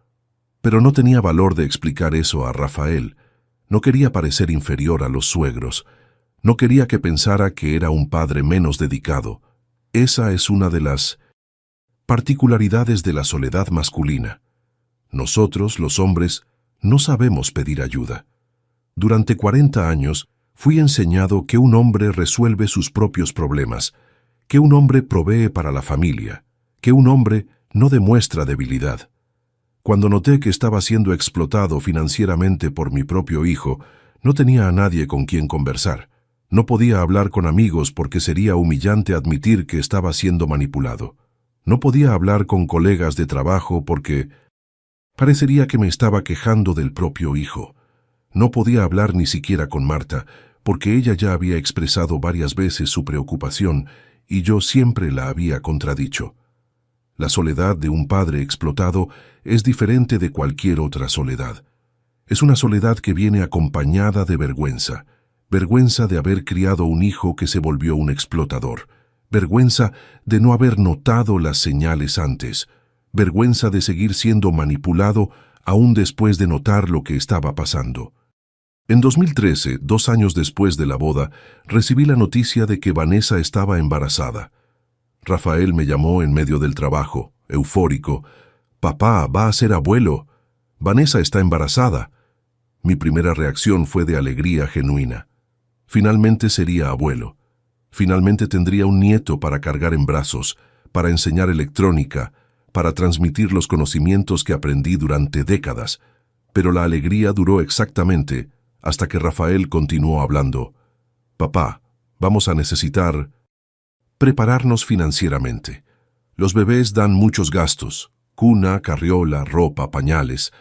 Pero no tenía valor de explicar eso a Rafael. No quería parecer inferior a los suegros. No quería que pensara que era un padre menos dedicado. Esa es una de las particularidades de la soledad masculina. Nosotros, los hombres, no sabemos pedir ayuda. Durante 40 años fui enseñado que un hombre resuelve sus propios problemas, que un hombre provee para la familia, que un hombre no demuestra debilidad. Cuando noté que estaba siendo explotado financieramente por mi propio hijo, no tenía a nadie con quien conversar. No podía hablar con amigos porque sería humillante admitir que estaba siendo manipulado. No podía hablar con colegas de trabajo porque parecería que me estaba quejando del propio hijo. No podía hablar ni siquiera con Marta, porque ella ya había expresado varias veces su preocupación y yo siempre la había contradicho. La soledad de un padre explotado es diferente de cualquier otra soledad. Es una soledad que viene acompañada de vergüenza. Vergüenza de haber criado un hijo que se volvió un explotador. Vergüenza de no haber notado las señales antes. Vergüenza de seguir siendo manipulado aún después de notar lo que estaba pasando. En 2013, 2 años después de la boda, recibí la noticia de que Vanessa estaba embarazada. Rafael me llamó en medio del trabajo, eufórico. «Papá, va a ser abuelo. Vanessa está embarazada». Mi primera reacción fue de alegría genuina. Finalmente sería abuelo. Finalmente tendría un nieto para cargar en brazos, para enseñar electrónica, para transmitir los conocimientos que aprendí durante décadas. Pero la alegría duró exactamente hasta que Rafael continuó hablando. «Papá, vamos a necesitar prepararnos financieramente. Los bebés dan muchos gastos, cuna, carriola, ropa, pañales».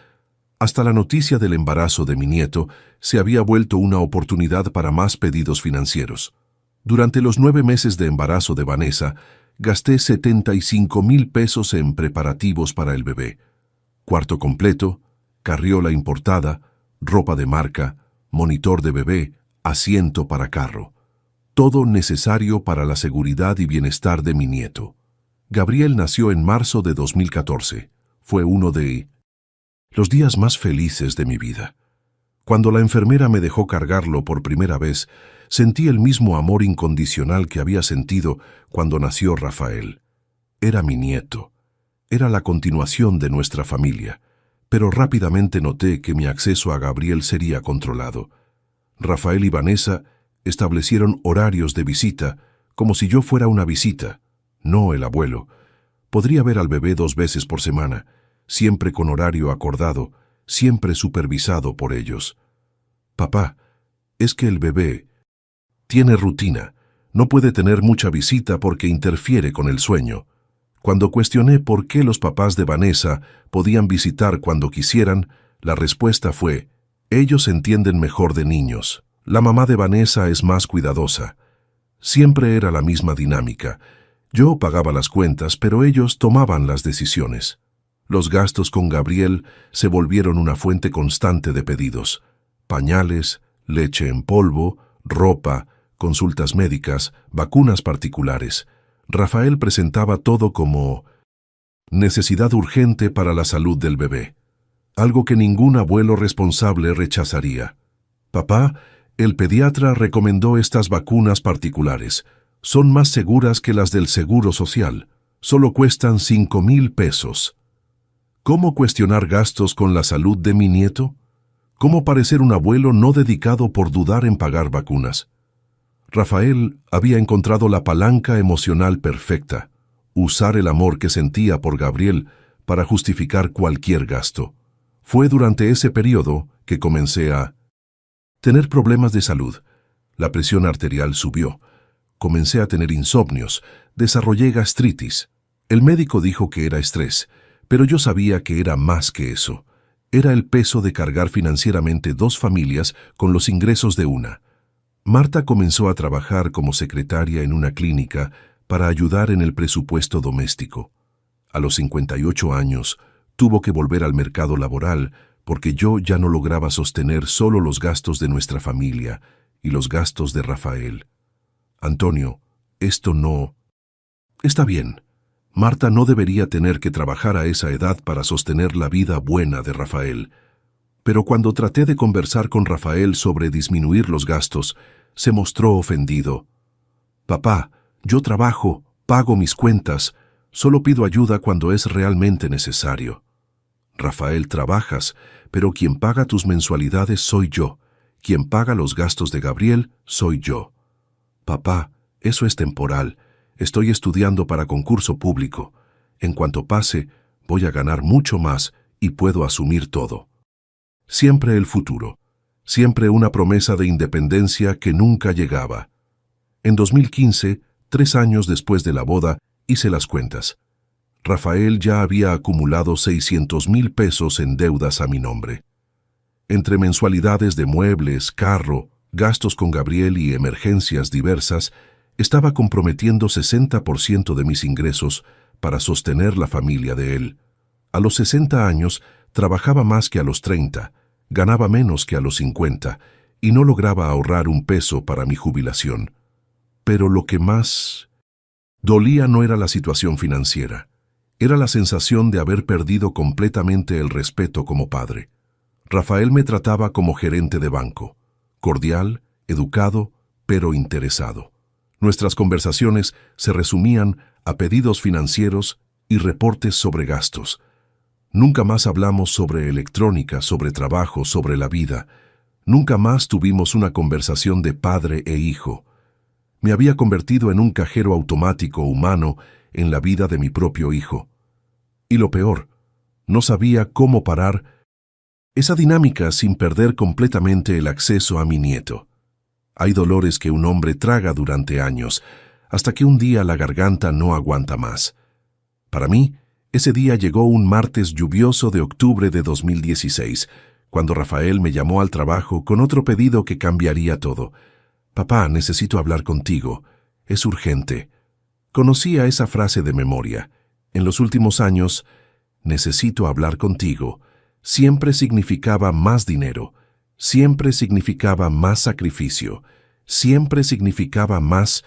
Hasta la noticia del embarazo de mi nieto se había vuelto una oportunidad para más pedidos financieros. Durante los 9 meses de embarazo de Vanessa, gasté 75,000 pesos en preparativos para el bebé. Cuarto completo, carriola importada, ropa de marca, monitor de bebé, asiento para carro. Todo necesario para la seguridad y bienestar de mi nieto. Gabriel nació en marzo de 2014. Fue uno de los días más felices de mi vida. Cuando la enfermera me dejó cargarlo por primera vez, sentí el mismo amor incondicional que había sentido cuando nació Rafael. Era mi nieto. Era la continuación de nuestra familia. Pero rápidamente noté que mi acceso a Gabriel sería controlado. Rafael y Vanessa establecieron horarios de visita, como si yo fuera una visita, no el abuelo. Podría ver al bebé 2 veces por semana, siempre con horario acordado, siempre supervisado por ellos. «Papá, es que el bebé tiene rutina, no puede tener mucha visita porque interfiere con el sueño». Cuando cuestioné por qué los papás de Vanessa podían visitar cuando quisieran, la respuesta fue: «Ellos entienden mejor de niños. La mamá de Vanessa es más cuidadosa». Siempre era la misma dinámica. Yo pagaba las cuentas, pero ellos tomaban las decisiones. Los gastos con Gabriel se volvieron una fuente constante de pedidos. Pañales, leche en polvo, ropa, consultas médicas, vacunas particulares. Rafael presentaba todo como necesidad urgente para la salud del bebé, algo que ningún abuelo responsable rechazaría. Papá, el pediatra recomendó estas vacunas particulares. Son más seguras que las del Seguro Social. Solo cuestan 5,000 pesos. ¿Cómo cuestionar gastos con la salud de mi nieto? ¿Cómo parecer un abuelo no dedicado por dudar en pagar vacunas? Rafael había encontrado la palanca emocional perfecta, usar el amor que sentía por Gabriel para justificar cualquier gasto. Fue durante ese periodo que comencé a tener problemas de salud. La presión arterial subió. Comencé a tener insomnios. Desarrollé gastritis. El médico dijo que era estrés, pero yo sabía que era más que eso. Era el peso de cargar financieramente dos familias con los ingresos de una. Marta comenzó a trabajar como secretaria en una clínica para ayudar en el presupuesto doméstico. A los 58 años, tuvo que volver al mercado laboral porque yo ya no lograba sostener solo los gastos de nuestra familia y los gastos de Rafael. Antonio, esto no está bien. Marta no debería tener que trabajar a esa edad para sostener la vida buena de Rafael. Pero cuando traté de conversar con Rafael sobre disminuir los gastos, se mostró ofendido. Papá, yo trabajo, pago mis cuentas, solo pido ayuda cuando es realmente necesario. Rafael, trabajas, pero quien paga tus mensualidades soy yo. Quien paga los gastos de Gabriel soy yo. Papá, eso es temporal. Estoy estudiando para concurso público. En cuanto pase, voy a ganar mucho más y puedo asumir todo. Siempre el futuro. Siempre una promesa de independencia que nunca llegaba. En 2015, 3 años después de la boda, hice las cuentas. Rafael ya había acumulado 600,000 pesos en deudas a mi nombre. Entre mensualidades de muebles, carro, gastos con Gabriel y emergencias diversas, estaba comprometiendo 60% de mis ingresos para sostener la familia de él. A los 60 años, trabajaba más que a los 30, ganaba menos que a los 50 y no lograba ahorrar un peso para mi jubilación. Pero lo que más dolía no era la situación financiera, era la sensación de haber perdido completamente el respeto como padre. Rafael me trataba como gerente de banco, cordial, educado, pero interesado. Nuestras conversaciones se resumían a pedidos financieros y reportes sobre gastos. Nunca más hablamos sobre electrónica, sobre trabajo, sobre la vida. Nunca más tuvimos una conversación de padre e hijo. Me había convertido en un cajero automático humano en la vida de mi propio hijo. Y lo peor, no sabía cómo parar esa dinámica sin perder completamente el acceso a mi nieto. Hay dolores que un hombre traga durante años, hasta que un día la garganta no aguanta más. Para mí, ese día llegó un martes lluvioso de octubre de 2016, cuando Rafael me llamó al trabajo con otro pedido que cambiaría todo. Papá, necesito hablar contigo. Es urgente. Conocía esa frase de memoria. En los últimos años, necesito hablar contigo, siempre significaba más dinero, siempre significaba más sacrificio, siempre significaba más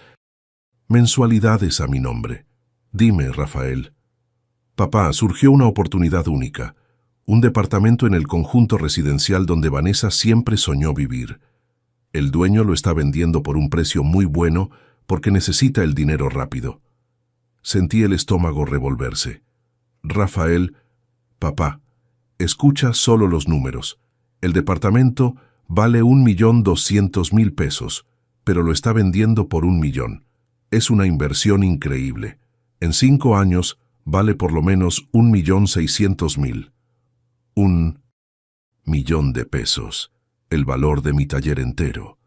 mensualidades a mi nombre. Dime, Rafael. Papá, surgió una oportunidad única, un departamento en el conjunto residencial donde Vanessa siempre soñó vivir. El dueño lo está vendiendo por un precio muy bueno porque necesita el dinero rápido. Sentí el estómago revolverse. Rafael, papá, escucha solo los números. El departamento vale 1,200,000 pesos, pero lo está vendiendo por 1,000,000. Es una inversión increíble. En 5 años vale por lo menos 1,600,000. 1,000,000 de pesos. El valor de mi taller entero.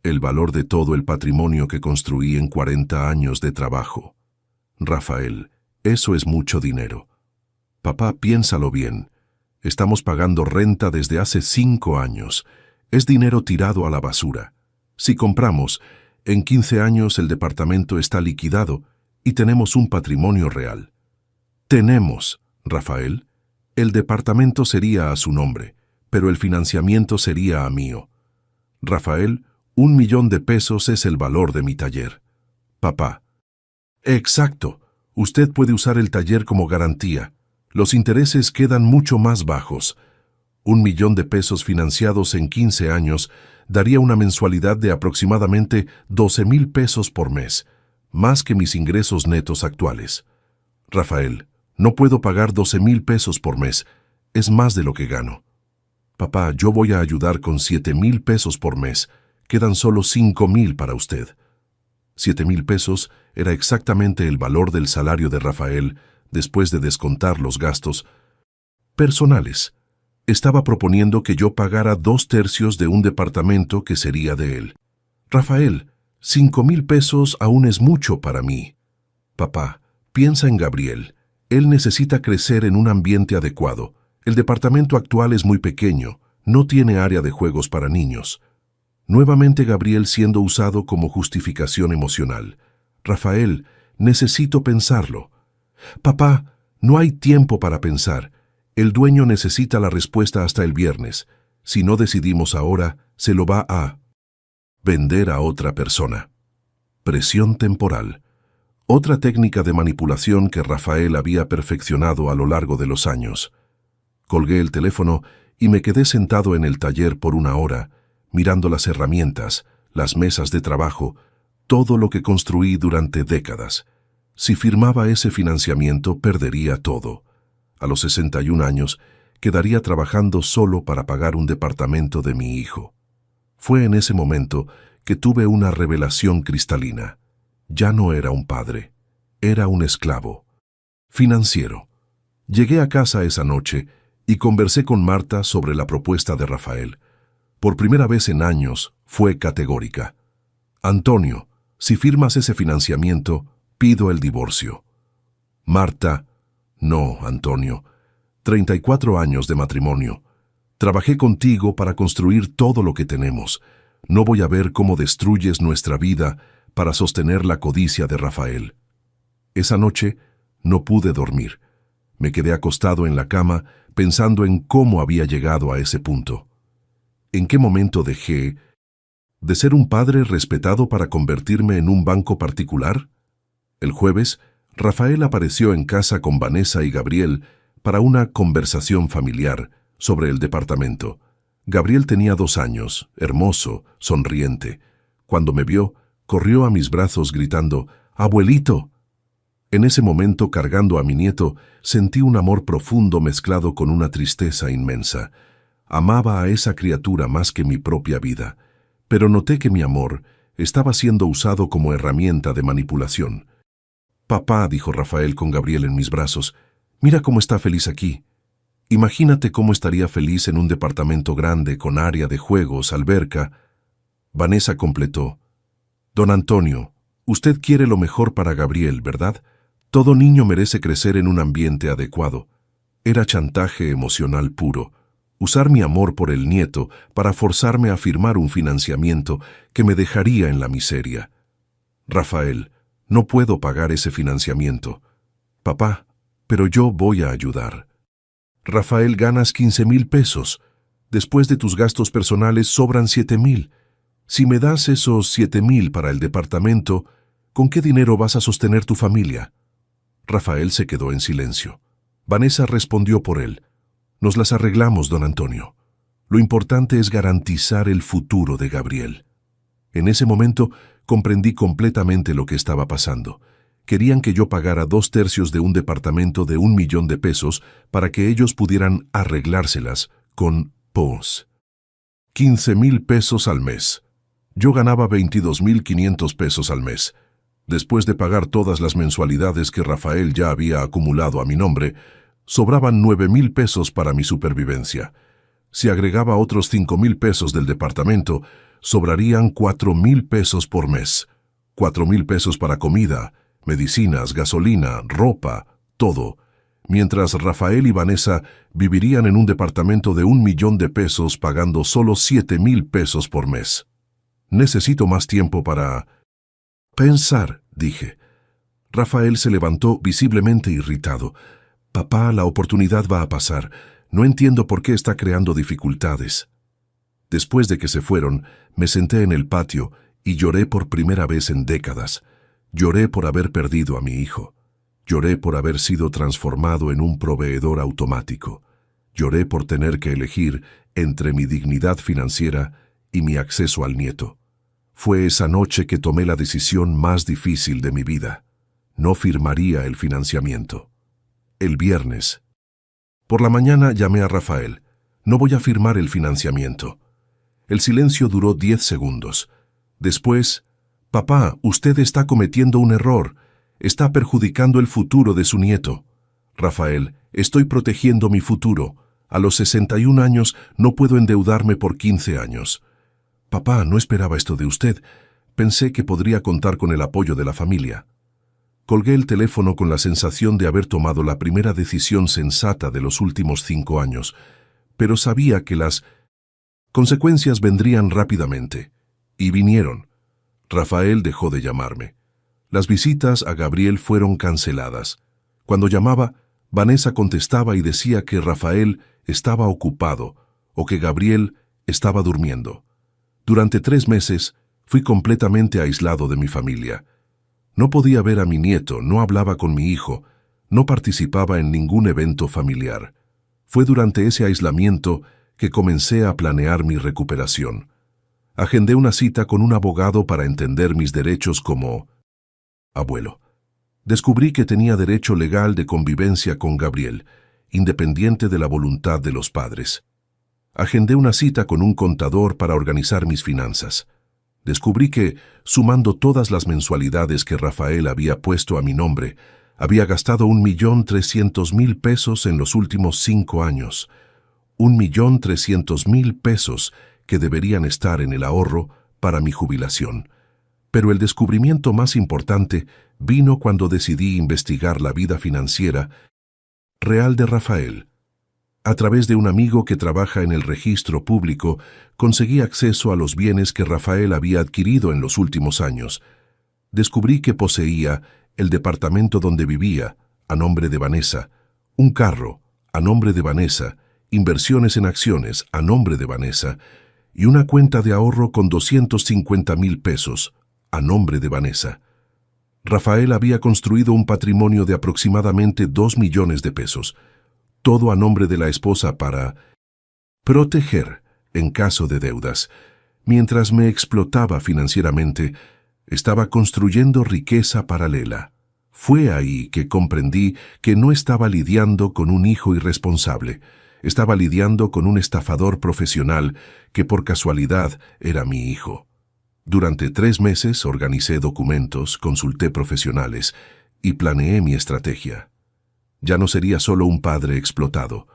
El valor de todo el patrimonio que construí en 40 años de trabajo. Rafael, eso es mucho dinero. Papá, piénsalo bien. Estamos pagando renta desde hace 5 años. Es dinero tirado a la basura. Si compramos, en 15 años el departamento está liquidado y tenemos un patrimonio real. Tenemos, Rafael. El departamento sería a su nombre, pero el financiamiento sería a mío. Rafael, 1.000.000 es el valor de mi taller. Papá. Exacto. Usted puede usar el taller como garantía. Los intereses quedan mucho más bajos. 1.000.000 financiados en 15 años daría una mensualidad de aproximadamente 12,000 pesos por mes, más que mis ingresos netos actuales. Rafael, no puedo pagar 12,000 pesos por mes. Es más de lo que gano. Papá, yo voy a ayudar con 7,000 pesos por mes. Quedan solo 5,000 para usted. 7,000 pesos era exactamente el valor del salario de Rafael después de descontar los gastos personales. Estaba proponiendo que yo pagara 2/3 de un departamento que sería de él. Rafael, 5,000 pesos aún es mucho para mí. Papá, piensa en Gabriel. Él necesita crecer en un ambiente adecuado. El departamento actual es muy pequeño, no tiene área de juegos para niños. Nuevamente Gabriel siendo usado como justificación emocional. Rafael, necesito pensarlo. Papá, no hay tiempo para pensar. El dueño necesita la respuesta hasta el viernes. Si no decidimos ahora, se lo va a vender a otra persona. Presión temporal. Otra técnica de manipulación que Rafael había perfeccionado a lo largo de los años. Colgué el teléfono y me quedé sentado en el taller por 1 hora, mirando las herramientas, las mesas de trabajo, todo lo que construí durante décadas. Si firmaba ese financiamiento, perdería todo. A los 61 años, quedaría trabajando solo para pagar un departamento de mi hijo. Fue en ese momento que tuve una revelación cristalina. Ya no era un padre, era un esclavo. Financiero. Llegué a casa esa noche y conversé con Marta sobre la propuesta de Rafael. Por primera vez en años, fue categórica. Antonio, si firmas ese financiamiento, pido el divorcio. Marta, no, Antonio. 34 años de matrimonio. Trabajé contigo para construir todo lo que tenemos. No voy a ver cómo destruyes nuestra vida para sostener la codicia de Rafael. Esa noche no pude dormir. Me quedé acostado en la cama pensando en cómo había llegado a ese punto. ¿En qué momento dejé de ser un padre respetado para convertirme en un banco particular? El jueves, Rafael apareció en casa con Vanessa y Gabriel para una conversación familiar sobre el departamento. Gabriel tenía 2 años, hermoso, sonriente. Cuando me vio, corrió a mis brazos gritando, «¡Abuelito!». En ese momento, cargando a mi nieto, sentí un amor profundo mezclado con una tristeza inmensa. Amaba a esa criatura más que mi propia vida, pero noté que mi amor estaba siendo usado como herramienta de manipulación. «Papá», dijo Rafael con Gabriel en mis brazos, «mira cómo está feliz aquí. Imagínate cómo estaría feliz en un departamento grande con área de juegos, alberca». Vanessa completó, «Don Antonio, usted quiere lo mejor para Gabriel, ¿verdad? Todo niño merece crecer en un ambiente adecuado». Era chantaje emocional puro. Usar mi amor por el nieto para forzarme a firmar un financiamiento que me dejaría en la miseria. Rafael, no puedo pagar ese financiamiento. Papá, pero yo voy a ayudar. Rafael, ganas 15,000 pesos. Después de tus gastos personales sobran 7,000. Si me das esos 7,000 para el departamento, ¿con qué dinero vas a sostener tu familia? Rafael se quedó en silencio. Vanessa respondió por él. Nos las arreglamos, don Antonio. Lo importante es garantizar el futuro de Gabriel. En ese momento comprendí completamente lo que estaba pasando. Querían que yo pagara 2/3 de un departamento de 1,000,000 de pesos para que ellos pudieran arreglárselas con POS. 15,000 pesos al mes. Yo ganaba 22,500 pesos al mes. Después de pagar todas las mensualidades que Rafael ya había acumulado a mi nombre, sobraban 9,000 pesos para mi supervivencia. Si agregaba otros 5,000 pesos del departamento, sobrarían 4,000 pesos por mes. 4,000 pesos para comida, medicinas, gasolina, ropa, todo. Mientras Rafael y Vanessa vivirían en un departamento de 1,000,000 de pesos pagando solo 7,000 pesos por mes. Necesito más tiempo para pensar, dije. Rafael se levantó visiblemente irritado. Papá, la oportunidad va a pasar. No entiendo por qué está creando dificultades. Después de que se fueron, me senté en el patio y lloré por primera vez en décadas. Lloré por haber perdido a mi hijo. Lloré por haber sido transformado en un proveedor automático. Lloré por tener que elegir entre mi dignidad financiera y mi acceso al nieto. Fue esa noche que tomé la decisión más difícil de mi vida. No firmaría el financiamiento. El viernes. Por la mañana llamé a Rafael. No voy a firmar el financiamiento. El silencio duró 10 segundos. Después, papá, usted está cometiendo un error. Está perjudicando el futuro de su nieto. Rafael, estoy protegiendo mi futuro. A los 61 años no puedo endeudarme por 15 años. Papá, no esperaba esto de usted. Pensé que podría contar con el apoyo de la familia. Colgué el teléfono con la sensación de haber tomado la primera decisión sensata de los últimos 5 años, pero sabía que las consecuencias vendrían rápidamente. Y vinieron. Rafael dejó de llamarme. Las visitas a Gabriel fueron canceladas. Cuando llamaba, Vanessa contestaba y decía que Rafael estaba ocupado o que Gabriel estaba durmiendo. Durante 3 meses fui completamente aislado de mi familia. No podía ver a mi nieto, no hablaba con mi hijo, no participaba en ningún evento familiar. Fue durante ese aislamiento que comencé a planear mi recuperación. Agendé una cita con un abogado para entender mis derechos como abuelo. Descubrí que tenía derecho legal de convivencia con Gabriel, independiente de la voluntad de los padres. Agendé una cita con un contador para organizar mis finanzas. Descubrí que, sumando todas las mensualidades que Rafael había puesto a mi nombre, había gastado 1.300.000 pesos en los últimos 5 años. 1.300.000 pesos que deberían estar en el ahorro para mi jubilación. Pero el descubrimiento más importante vino cuando decidí investigar la vida financiera real de Rafael. A través de un amigo que trabaja en el registro público, conseguí acceso a los bienes que Rafael había adquirido en los últimos años. Descubrí que poseía el departamento donde vivía, a nombre de Vanessa, un carro, a nombre de Vanessa, inversiones en acciones, a nombre de Vanessa, y una cuenta de ahorro con 250.000 pesos, a nombre de Vanessa. Rafael había construido un patrimonio de aproximadamente 2 millones de pesos, todo a nombre de la esposa para proteger en caso de deudas. Mientras me explotaba financieramente, estaba construyendo riqueza paralela. Fue ahí que comprendí que no estaba lidiando con un hijo irresponsable, estaba lidiando con un estafador profesional que por casualidad era mi hijo. Durante 3 meses organicé documentos, consulté profesionales y planeé mi estrategia. Ya no sería solo un padre explotado,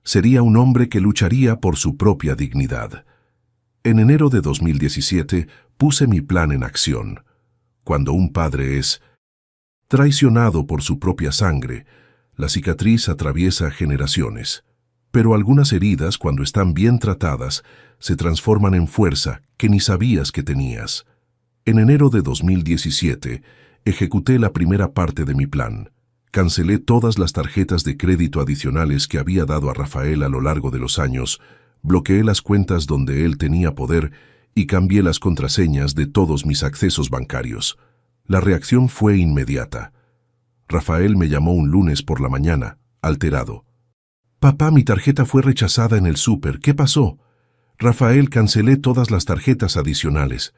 sería un hombre que lucharía por su propia dignidad. En enero de 2017 puse mi plan en acción. Cuando un padre es traicionado por su propia sangre, la cicatriz atraviesa generaciones. Pero algunas heridas, cuando están bien tratadas, se transforman en fuerza que ni sabías que tenías. En enero de 2017, ejecuté la primera parte de mi plan. Cancelé todas las tarjetas de crédito adicionales que había dado a Rafael a lo largo de los años, bloqueé las cuentas donde él tenía poder y cambié las contraseñas de todos mis accesos bancarios. La reacción fue inmediata. Rafael me llamó un lunes por la mañana, alterado. «Papá, mi tarjeta fue rechazada en el súper. ¿Qué pasó?» «Rafael, cancelé todas las tarjetas adicionales».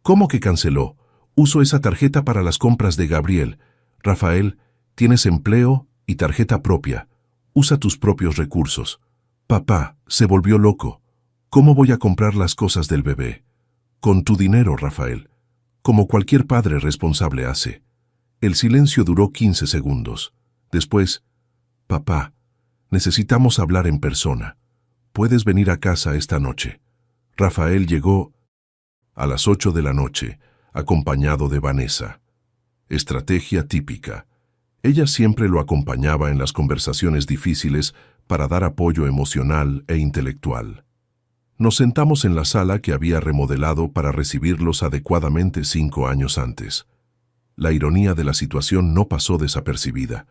«¿Cómo que canceló? Uso esa tarjeta para las compras de Gabriel». «Rafael, tienes empleo y tarjeta propia. Usa tus propios recursos». «Papá, se volvió loco. ¿Cómo voy a comprar las cosas del bebé?» «Con tu dinero, Rafael, como cualquier padre responsable hace». El silencio duró 15 segundos. Después, «Papá, necesitamos hablar en persona. ¿Puedes venir a casa esta noche?» Rafael llegó a las 8 de la noche, acompañado de Vanessa. Estrategia típica. Ella siempre lo acompañaba en las conversaciones difíciles para dar apoyo emocional e intelectual. Nos sentamos en la sala que había remodelado para recibirlos adecuadamente 5 años antes. La ironía de la situación no pasó desapercibida.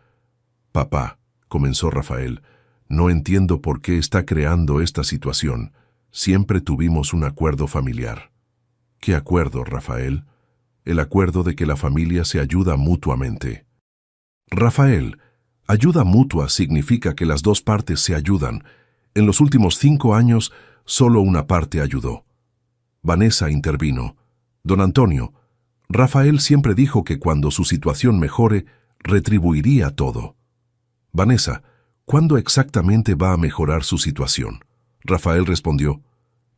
«Papá», comenzó Rafael, «no entiendo por qué está creando esta situación. Siempre tuvimos un acuerdo familiar. ¿Qué acuerdo, Rafael? El acuerdo de que la familia se ayuda mutuamente. Rafael, ayuda mutua significa que las dos partes se ayudan. En los últimos 5 años, solo una parte ayudó. Vanessa intervino. Don Antonio, Rafael siempre dijo que cuando su situación mejore, retribuiría todo. Vanessa, ¿cuándo exactamente va a mejorar su situación? Rafael respondió,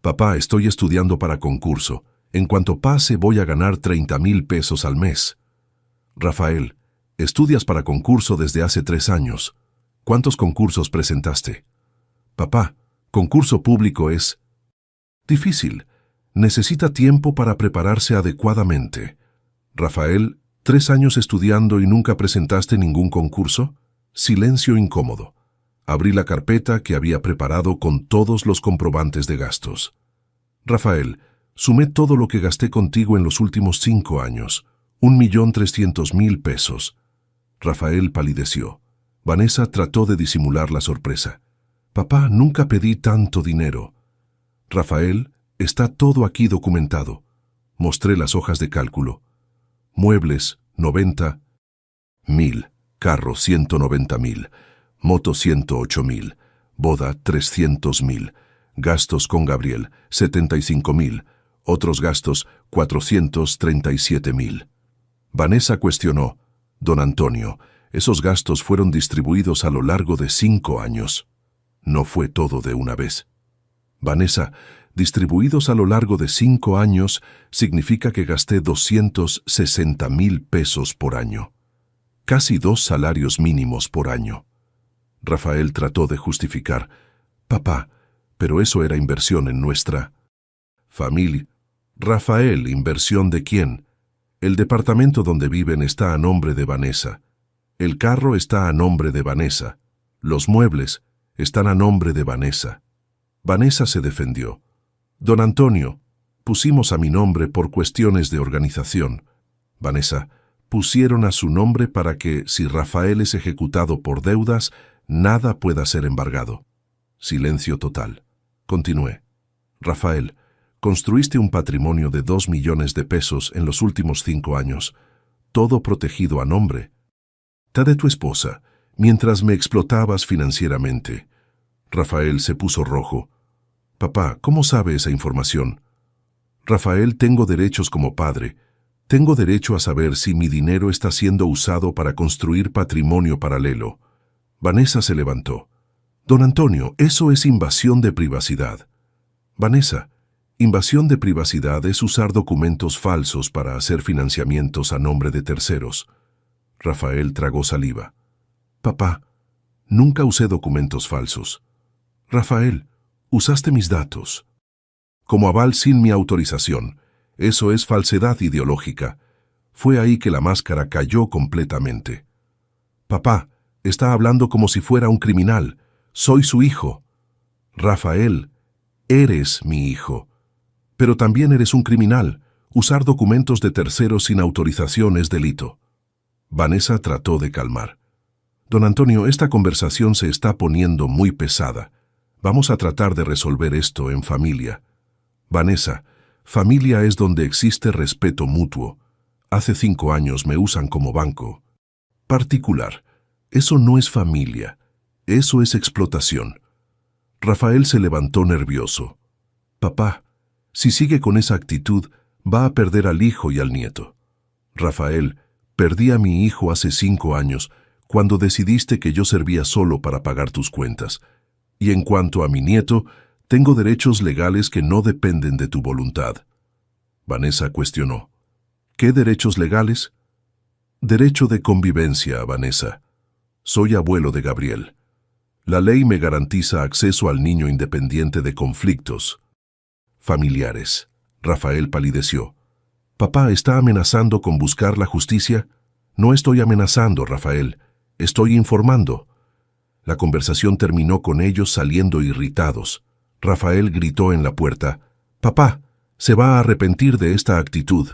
papá, estoy estudiando para concurso. En cuanto pase voy a ganar 30,000 pesos al mes. Rafael, estudias para concurso desde hace 3 años. ¿Cuántos concursos presentaste? Papá, concurso público es difícil. Necesita tiempo para prepararse adecuadamente. Rafael, 3 años estudiando y nunca presentaste ningún concurso. Silencio incómodo. Abrí la carpeta que había preparado con todos los comprobantes de gastos. Rafael, sumé todo lo que gasté contigo en los últimos 5 años. 1,300,000 pesos. Rafael palideció. Vanessa trató de disimular la sorpresa. Papá, nunca pedí tanto dinero. Rafael, está todo aquí documentado. Mostré las hojas de cálculo. Muebles, 90,000. Carro, 190,000. Moto, 108,000. Boda, 300,000. Gastos con Gabriel, 75,000. Otros gastos, 437,000. Vanessa cuestionó. Don Antonio, esos gastos fueron distribuidos a lo largo de 5 años. No fue todo de una vez. Vanessa, distribuidos a lo largo de 5 años significa que gasté 260,000 pesos por año. Casi 2 salarios mínimos por año. Rafael trató de justificar. Papá, pero eso era inversión en nuestra familia. Rafael, ¿inversión de quién? El departamento donde viven está a nombre de Vanessa. El carro está a nombre de Vanessa. Los muebles están a nombre de Vanessa. Vanessa se defendió. Don Antonio, pusimos a mi nombre por cuestiones de organización. Vanessa, pusieron a su nombre para que, si Rafael es ejecutado por deudas, nada pueda ser embargado. Silencio total. Continué. Rafael, construiste un patrimonio de 2 millones de pesos en los últimos 5 años, todo protegido a nombre de tu esposa, mientras me explotabas financieramente. Rafael se puso rojo. Papá, ¿cómo sabe esa información? Rafael, tengo derechos como padre. Tengo derecho a saber si mi dinero está siendo usado para construir patrimonio paralelo. Vanessa se levantó. Don Antonio, eso es invasión de privacidad. Vanessa, invasión de privacidad es usar documentos falsos para hacer financiamientos a nombre de terceros. Rafael tragó saliva. Papá, nunca usé documentos falsos. Rafael, usaste mis datos como aval sin mi autorización. Eso es falsedad ideológica. Fue ahí que la máscara cayó completamente. Papá, está hablando como si fuera un criminal. Soy su hijo. Rafael, eres mi hijo. Pero también eres un criminal. Usar documentos de terceros sin autorización es delito. Vanessa trató de calmar. Don Antonio, esta conversación se está poniendo muy pesada. Vamos a tratar de resolver esto en familia. Vanessa, familia es donde existe respeto mutuo. Hace 5 años me usan como banco particular. Eso no es familia. Eso es explotación. Rafael se levantó nervioso. Papá, si sigue con esa actitud, va a perder al hijo y al nieto. Rafael, perdí a mi hijo hace 5 años, cuando decidiste que yo servía solo para pagar tus cuentas. Y en cuanto a mi nieto, tengo derechos legales que no dependen de tu voluntad. Vanessa cuestionó. ¿Qué derechos legales? Derecho de convivencia, Vanessa. Soy abuelo de Gabriel. La ley me garantiza acceso al niño independiente de conflictos familiares. Rafael palideció. ¿Papá está amenazando con buscar la justicia? No estoy amenazando, Rafael. Estoy informando. La conversación terminó con ellos saliendo irritados. Rafael gritó en la puerta. Papá, se va a arrepentir de esta actitud.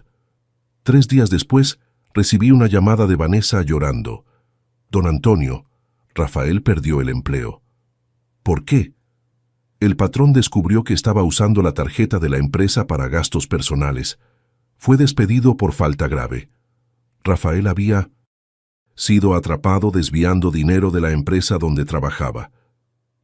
3 días después, recibí una llamada de Vanessa llorando. Don Antonio, Rafael perdió el empleo. ¿Por qué? El patrón descubrió que estaba usando la tarjeta de la empresa para gastos personales. Fue despedido por falta grave. Rafael había sido atrapado desviando dinero de la empresa donde trabajaba.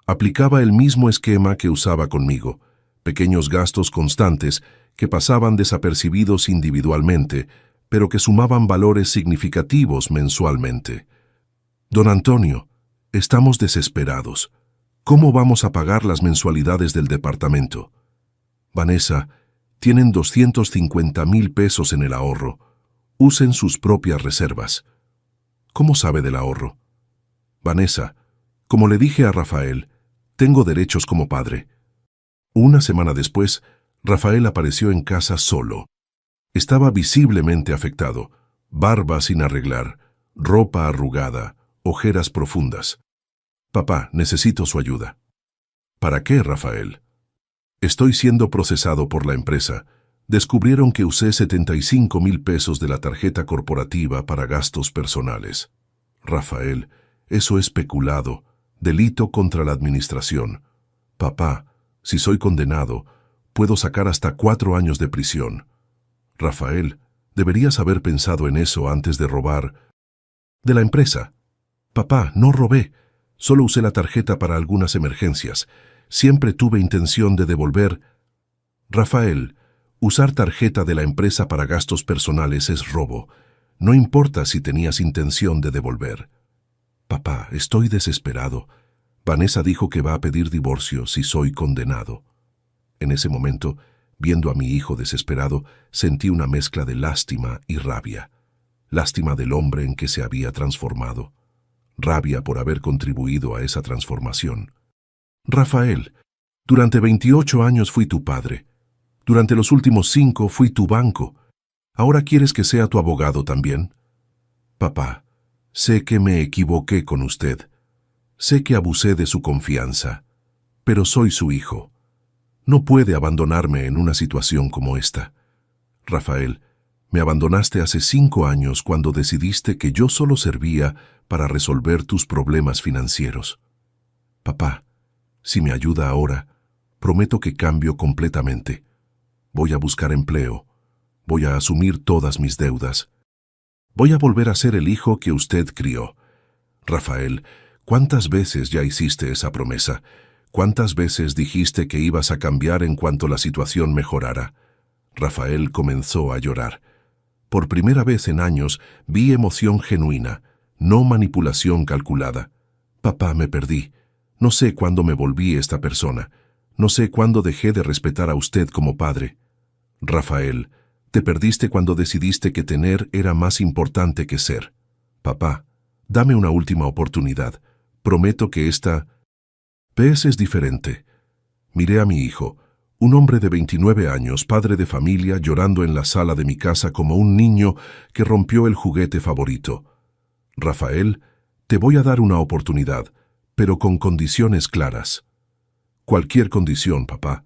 Aplicaba el mismo esquema que usaba conmigo, pequeños gastos constantes que pasaban desapercibidos individualmente, pero que sumaban valores significativos mensualmente. Don Antonio, estamos desesperados. ¿Cómo vamos a pagar las mensualidades del departamento? Vanessa, tienen 250,000 pesos en el ahorro. Usen sus propias reservas. ¿Cómo sabe del ahorro? Vanessa, como le dije a Rafael, tengo derechos como padre. Una semana después, Rafael apareció en casa solo. Estaba visiblemente afectado, barba sin arreglar, ropa arrugada, ojeras profundas. Papá, necesito su ayuda. ¿Para qué, Rafael? Estoy siendo procesado por la empresa. Descubrieron que usé 75,000 pesos de la tarjeta corporativa para gastos personales. Rafael, eso es peculado, delito contra la administración. Papá, si soy condenado, puedo sacar hasta 4 años de prisión. Rafael, deberías haber pensado en eso antes de robar. De la empresa. Papá, no robé. Solo usé la tarjeta para algunas emergencias. Siempre tuve intención de devolver. Rafael, usar tarjeta de la empresa para gastos personales es robo. No importa si tenías intención de devolver. Papá, estoy desesperado. Vanessa dijo que va a pedir divorcio si soy condenado. En ese momento, viendo a mi hijo desesperado, sentí una mezcla de lástima y rabia. Lástima del hombre en que se había transformado. Rabia por haber contribuido a esa transformación. Rafael, durante 28 años fui tu padre. Durante los últimos 5 fui tu banco. ¿Ahora quieres que sea tu abogado también? Papá, sé que me equivoqué con usted. Sé que abusé de su confianza. Pero soy su hijo. No puede abandonarme en una situación como esta. Rafael, me abandonaste hace 5 años cuando decidiste que yo solo servía para resolver tus problemas financieros. Papá, si me ayuda ahora, prometo que cambio completamente. Voy a buscar empleo. Voy a asumir todas mis deudas. Voy a volver a ser el hijo que usted crió. Rafael, ¿cuántas veces ya hiciste esa promesa? ¿Cuántas veces dijiste que ibas a cambiar en cuanto la situación mejorara? Rafael comenzó a llorar. Por primera vez en años vi emoción genuina, no manipulación calculada. Papá, me perdí. No sé cuándo me volví esta persona. No sé cuándo dejé de respetar a usted como padre. Rafael, te perdiste cuando decidiste que tener era más importante que ser. Papá, dame una última oportunidad. Prometo que esta vez es diferente. Miré a mi hijo, un hombre de 29 años, padre de familia, llorando en la sala de mi casa como un niño que rompió el juguete favorito. Rafael, te voy a dar una oportunidad, pero con condiciones claras. Cualquier condición, papá.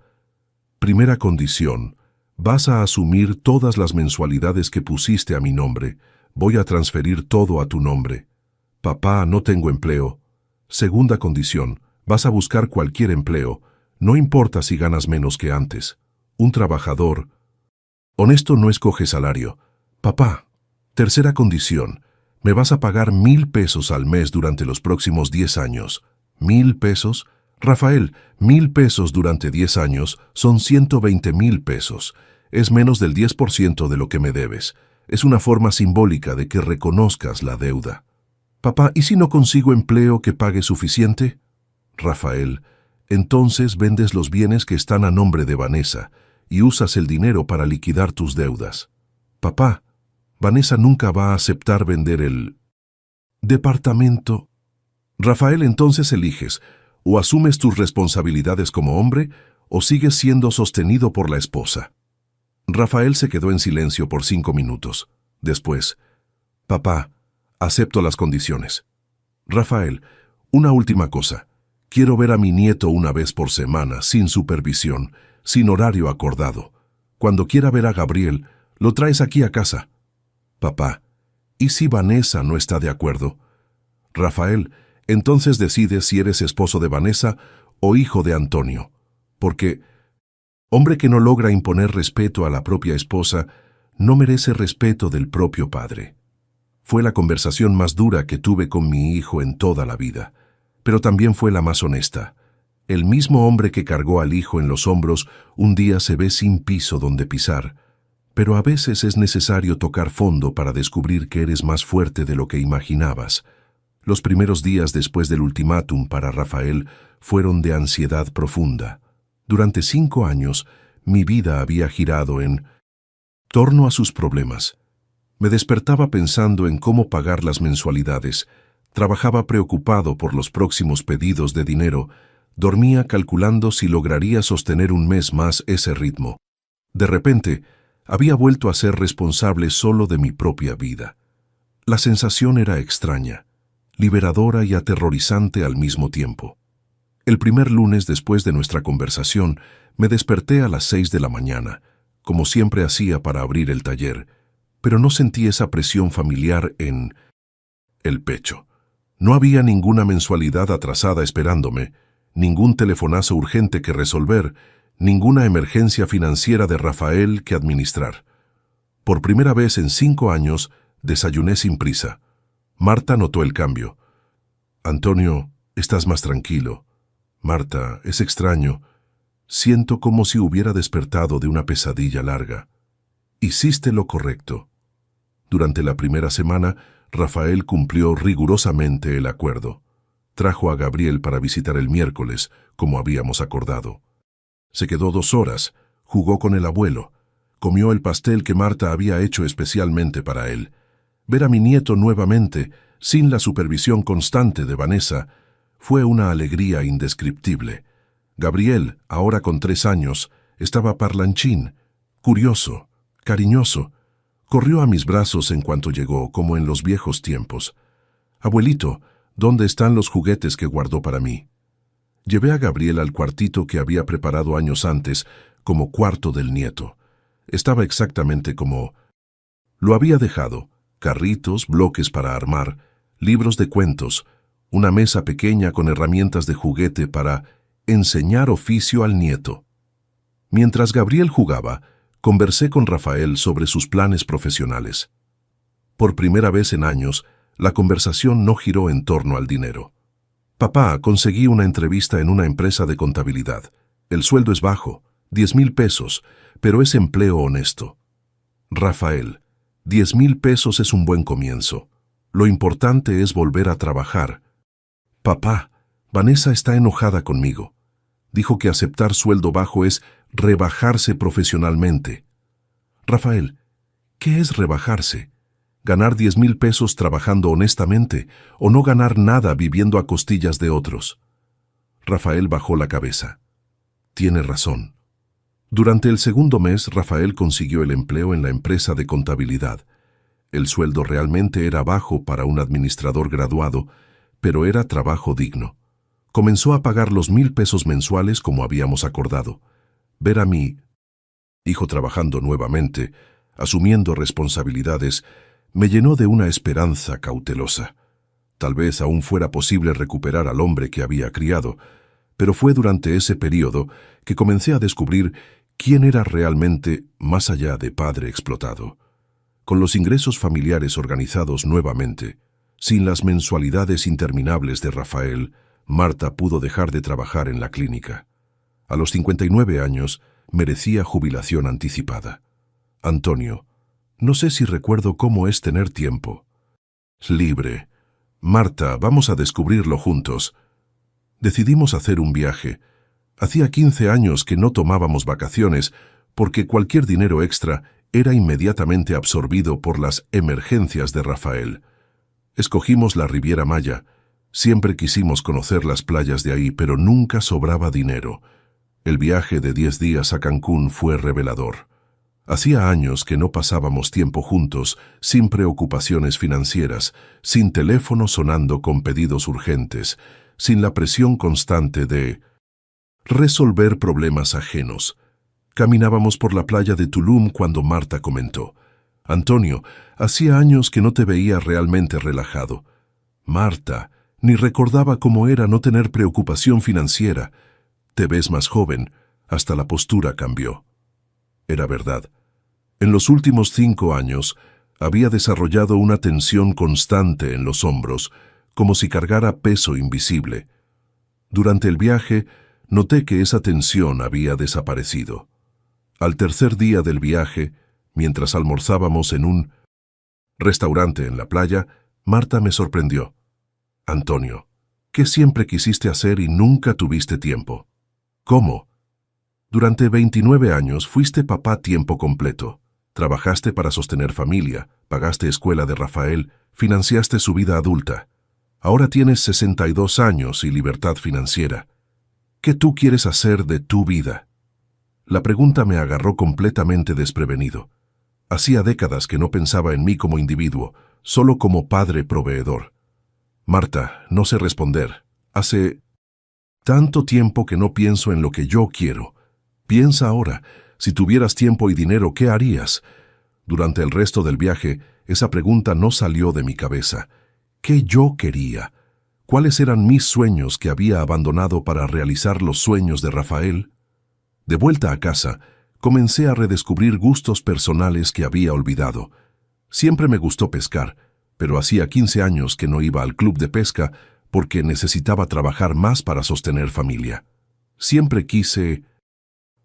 Primera condición, vas a asumir todas las mensualidades que pusiste a mi nombre. Voy a transferir todo a tu nombre. Papá, no tengo empleo. Segunda condición, vas a buscar cualquier empleo. No importa si ganas menos que antes. Un trabajador honesto no escoge salario. Papá, tercera condición, me vas a pagar 1,000 pesos al mes durante los próximos 10 años. ¿1,000 pesos? Rafael, 1,000 pesos durante 10 años son 120,000 pesos. Es menos del 10% de lo que me debes. Es una forma simbólica de que reconozcas la deuda. Papá, ¿y si no consigo empleo que pague suficiente? Rafael, entonces vendes los bienes que están a nombre de Vanessa y usas el dinero para liquidar tus deudas. Papá, Vanessa nunca va a aceptar vender el departamento. Rafael, entonces eliges, o asumes tus responsabilidades como hombre, o sigues siendo sostenido por la esposa. Rafael se quedó en silencio por 5 minutos. Después, papá, acepto las condiciones. Rafael, una última cosa. Quiero ver a mi nieto una vez por semana, sin supervisión, sin horario acordado. Cuando quiera ver a Gabriel, lo traes aquí a casa. Papá, ¿y si Vanessa no está de acuerdo? Rafael, entonces decides si eres esposo de Vanessa o hijo de Antonio. Porque hombre que no logra imponer respeto a la propia esposa no merece respeto del propio padre. Fue la conversación más dura que tuve con mi hijo en toda la vida, pero también fue la más honesta. El mismo hombre que cargó al hijo en los hombros un día se ve sin piso donde pisar, pero a veces es necesario tocar fondo para descubrir que eres más fuerte de lo que imaginabas. Los primeros días después del ultimátum para Rafael fueron de ansiedad profunda. Durante 5 años, mi vida había girado en torno a sus problemas. Me despertaba pensando en cómo pagar las mensualidades, trabajaba preocupado por los próximos pedidos de dinero, dormía calculando si lograría sostener un mes más ese ritmo. De repente, había vuelto a ser responsable solo de mi propia vida. La sensación era extraña, liberadora y aterrorizante al mismo tiempo. El primer lunes después de nuestra conversación, me desperté a las 6 de la mañana, como siempre hacía para abrir el taller, pero no sentí esa presión familiar en el pecho. No había ninguna mensualidad atrasada esperándome, ningún telefonazo urgente que resolver, ninguna emergencia financiera de Rafael que administrar. Por primera vez en 5 años, desayuné sin prisa. Marta notó el cambio. «Antonio, estás más tranquilo». «Marta, es extraño. Siento como si hubiera despertado de una pesadilla larga». «Hiciste lo correcto». Durante la primera semana, Rafael cumplió rigurosamente el acuerdo. Trajo a Gabriel para visitar el miércoles, como habíamos acordado. Se quedó 2 horas, jugó con el abuelo, comió el pastel que Marta había hecho especialmente para él. Ver a mi nieto nuevamente, sin la supervisión constante de Vanessa, fue una alegría indescriptible. Gabriel, ahora con 3 años, estaba parlanchín, curioso, cariñoso. Corrió a mis brazos en cuanto llegó, como en los viejos tiempos. «Abuelito, ¿dónde están los juguetes que guardó para mí?» Llevé a Gabriel al cuartito que había preparado años antes, como cuarto del nieto. Estaba exactamente como lo había dejado: carritos, bloques para armar, libros de cuentos, una mesa pequeña con herramientas de juguete para enseñar oficio al nieto. Mientras Gabriel jugaba, conversé con Rafael sobre sus planes profesionales. Por primera vez en años, la conversación no giró en torno al dinero. «Papá, conseguí una entrevista en una empresa de contabilidad. El sueldo es bajo, 10,000 pesos, pero es empleo honesto». «Rafael, 10,000 pesos es un buen comienzo. Lo importante es volver a trabajar». «Papá, Vanessa está enojada conmigo. Dijo que aceptar sueldo bajo es rebajarse profesionalmente». «Rafael, ¿qué es rebajarse? ¿Ganar 10,000 pesos trabajando honestamente o no ganar nada viviendo a costillas de otros?» Rafael bajó la cabeza. «Tiene razón». Durante el segundo mes, Rafael consiguió el empleo en la empresa de contabilidad. El sueldo realmente era bajo para un administrador graduado, pero era trabajo digno. Comenzó a pagar los 1,000 pesos mensuales como habíamos acordado. Ver a mi hijo trabajando nuevamente, asumiendo responsabilidades, me llenó de una esperanza cautelosa. Tal vez aún fuera posible recuperar al hombre que había criado, pero fue durante ese período que comencé a descubrir quién era realmente más allá de padre explotado. Con los ingresos familiares organizados nuevamente, sin las mensualidades interminables de Rafael, Marta pudo dejar de trabajar en la clínica. A los 59 años, merecía jubilación anticipada. «Antonio, no sé si recuerdo cómo es tener tiempo libre. Marta, vamos a descubrirlo juntos». Decidimos hacer un viaje. Hacía 15 años que no tomábamos vacaciones, porque cualquier dinero extra era inmediatamente absorbido por las emergencias de Rafael. Escogimos la Riviera Maya. Siempre quisimos conocer las playas de ahí, pero nunca sobraba dinero. El viaje de 10 días a Cancún fue revelador. Hacía años que no pasábamos tiempo juntos, sin preocupaciones financieras, sin teléfono sonando con pedidos urgentes, sin la presión constante de resolver problemas ajenos. Caminábamos por la playa de Tulum cuando Marta comentó: «Antonio, hacía años que no te veía realmente relajado». «Marta, ni recordaba cómo era no tener preocupación financiera. Te ves más joven. Hasta la postura cambió. Era verdad. En los últimos 5 años había desarrollado una tensión constante en los hombros, como si cargara peso invisible. Durante el viaje, noté que esa tensión había desaparecido. Al tercer día del viaje, mientras almorzábamos en un restaurante en la playa, Marta me sorprendió. «Antonio, ¿qué siempre quisiste hacer y nunca tuviste tiempo?» «¿Cómo?» «Durante 29 años fuiste papá a tiempo completo. Trabajaste para sostener familia, pagaste escuela de Rafael, financiaste su vida adulta. Ahora tienes 62 años y libertad financiera. ¿Qué tú quieres hacer de tu vida?» La pregunta me agarró completamente desprevenido. Hacía décadas que no pensaba en mí como individuo, solo como padre proveedor. «Marta, no sé responder. Hace tanto tiempo que no pienso en lo que yo quiero. Piensa ahora, si tuvieras tiempo y dinero, ¿qué harías?» Durante el resto del viaje, esa pregunta no salió de mi cabeza. ¿Qué yo quería? ¿Cuáles eran mis sueños que había abandonado para realizar los sueños de Rafael? De vuelta a casa, comencé a redescubrir gustos personales que había olvidado. Siempre me gustó pescar, pero hacía 15 años que no iba al club de pesca porque necesitaba trabajar más para sostener familia. Siempre quise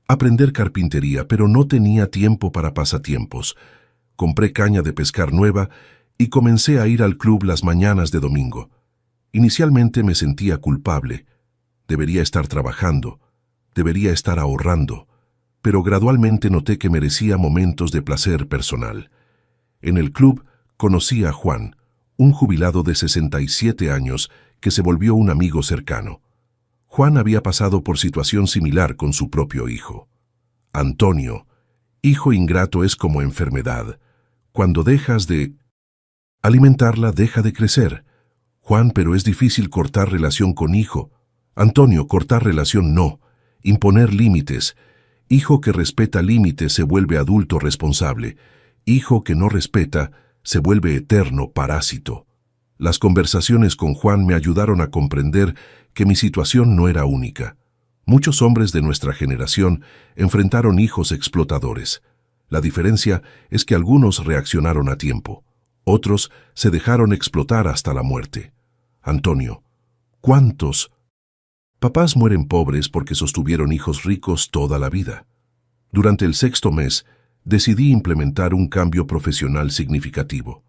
aprender carpintería, pero no tenía tiempo para pasatiempos. Compré caña de pescar nueva y comencé a ir al club las mañanas de domingo. Inicialmente me sentía culpable. Debería estar trabajando, debería estar ahorrando, pero gradualmente noté que merecía momentos de placer personal. En el club conocí a Juan, un jubilado de 67 años que se volvió un amigo cercano. Juan había pasado por situación similar con su propio hijo. «Antonio, hijo ingrato es como enfermedad. Cuando dejas de alimentarla, deja de crecer. Juan, pero es difícil cortar relación con hijo. Antonio, cortar relación no. Imponer límites. Hijo que respeta límites se vuelve adulto responsable. Hijo que no respeta se vuelve eterno parásito». Las conversaciones con Juan me ayudaron a comprender que mi situación no era única. Muchos hombres de nuestra generación enfrentaron hijos explotadores. La diferencia es que algunos reaccionaron a tiempo. Otros se dejaron explotar hasta la muerte. Antonio, ¿cuántos papás mueren pobres porque sostuvieron hijos ricos toda la vida? Durante el 6º mes, decidí implementar un cambio profesional significativo.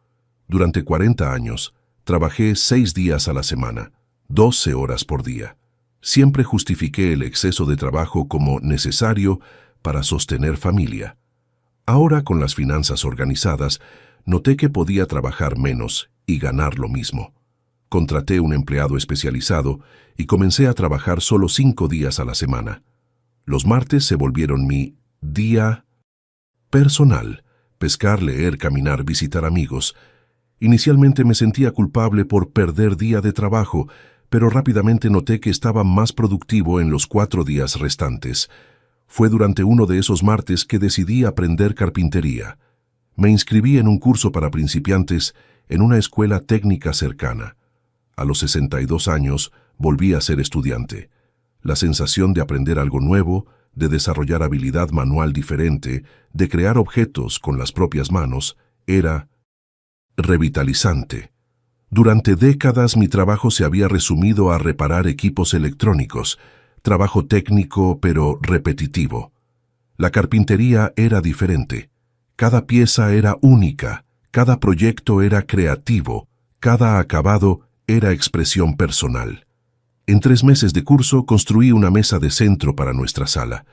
Durante 40 años, trabajé 6 días a la semana, 12 horas por día. Siempre justifiqué el exceso de trabajo como necesario para sostener familia. Ahora, con las finanzas organizadas, noté que podía trabajar menos y ganar lo mismo. Contraté un empleado especializado y comencé a trabajar solo 5 días a la semana. Los martes se volvieron mi día personal: pescar, leer, caminar, visitar amigos. Inicialmente me sentía culpable por perder día de trabajo, pero rápidamente noté que estaba más productivo en los 4 días restantes. Fue durante uno de esos martes que decidí aprender carpintería. Me inscribí en un curso para principiantes en una escuela técnica cercana. A los 62 años volví a ser estudiante. La sensación de aprender algo nuevo, de desarrollar habilidad manual diferente, de crear objetos con las propias manos, era revitalizante. Durante décadas mi trabajo se había resumido a reparar equipos electrónicos, trabajo técnico pero repetitivo. La carpintería era diferente. Cada pieza era única, cada proyecto era creativo, cada acabado era expresión personal. En 3 meses de curso construí una mesa de centro para nuestra sala.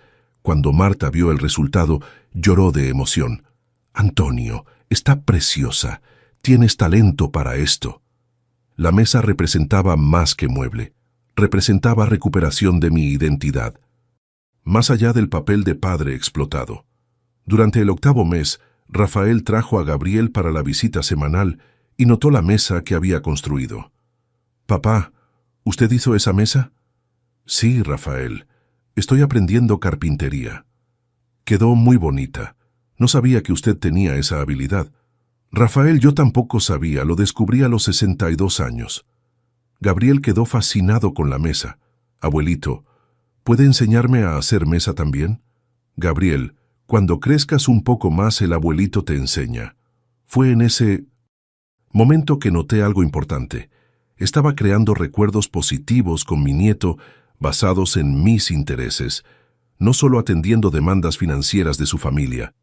Cuando Marta vio el resultado, lloró de emoción. «Antonio, está preciosa. Tienes talento para esto». La mesa representaba más que mueble. Representaba recuperación de mi identidad, más allá del papel de padre explotado. Durante el 8º mes, Rafael trajo a Gabriel para la visita semanal y notó la mesa que había construido. «Papá, ¿usted hizo esa mesa?» «Sí, Rafael. Estoy aprendiendo carpintería». «Quedó muy bonita. No sabía que usted tenía esa habilidad». «Rafael, yo tampoco sabía, lo descubrí a los 62 años». Gabriel quedó fascinado con la mesa. «Abuelito, ¿Puede enseñarme a hacer mesa también? Gabriel, cuando crezcas un poco más el abuelito te enseña. Fue en ese momento que noté algo importante. Estaba creando recuerdos positivos con mi nieto basados en mis intereses, no solo atendiendo demandas financieras de su familia.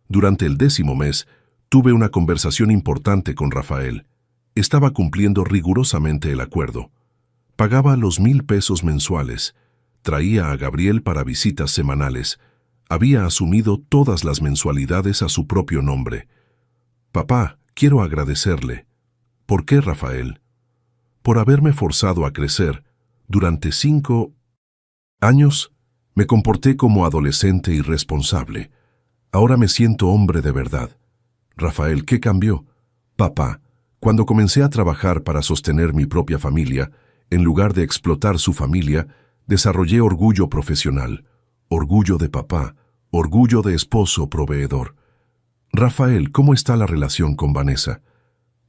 Durante el 10º mes, tuve una conversación importante con Rafael. Estaba cumpliendo rigurosamente el acuerdo. Pagaba los 1,000 pesos mensuales. Traía a Gabriel para visitas semanales. Había asumido todas las mensualidades a su propio nombre. Papá, quiero agradecerle. ¿Por qué, Rafael? Por haberme forzado a crecer. Durante 5 años me comporté como adolescente irresponsable. Ahora me siento hombre de verdad. Rafael, ¿qué cambió? Papá, cuando comencé a trabajar para sostener mi propia familia, en lugar de explotar su familia, desarrollé orgullo profesional, orgullo de papá, orgullo de esposo proveedor. Rafael, ¿cómo está la relación con Vanessa?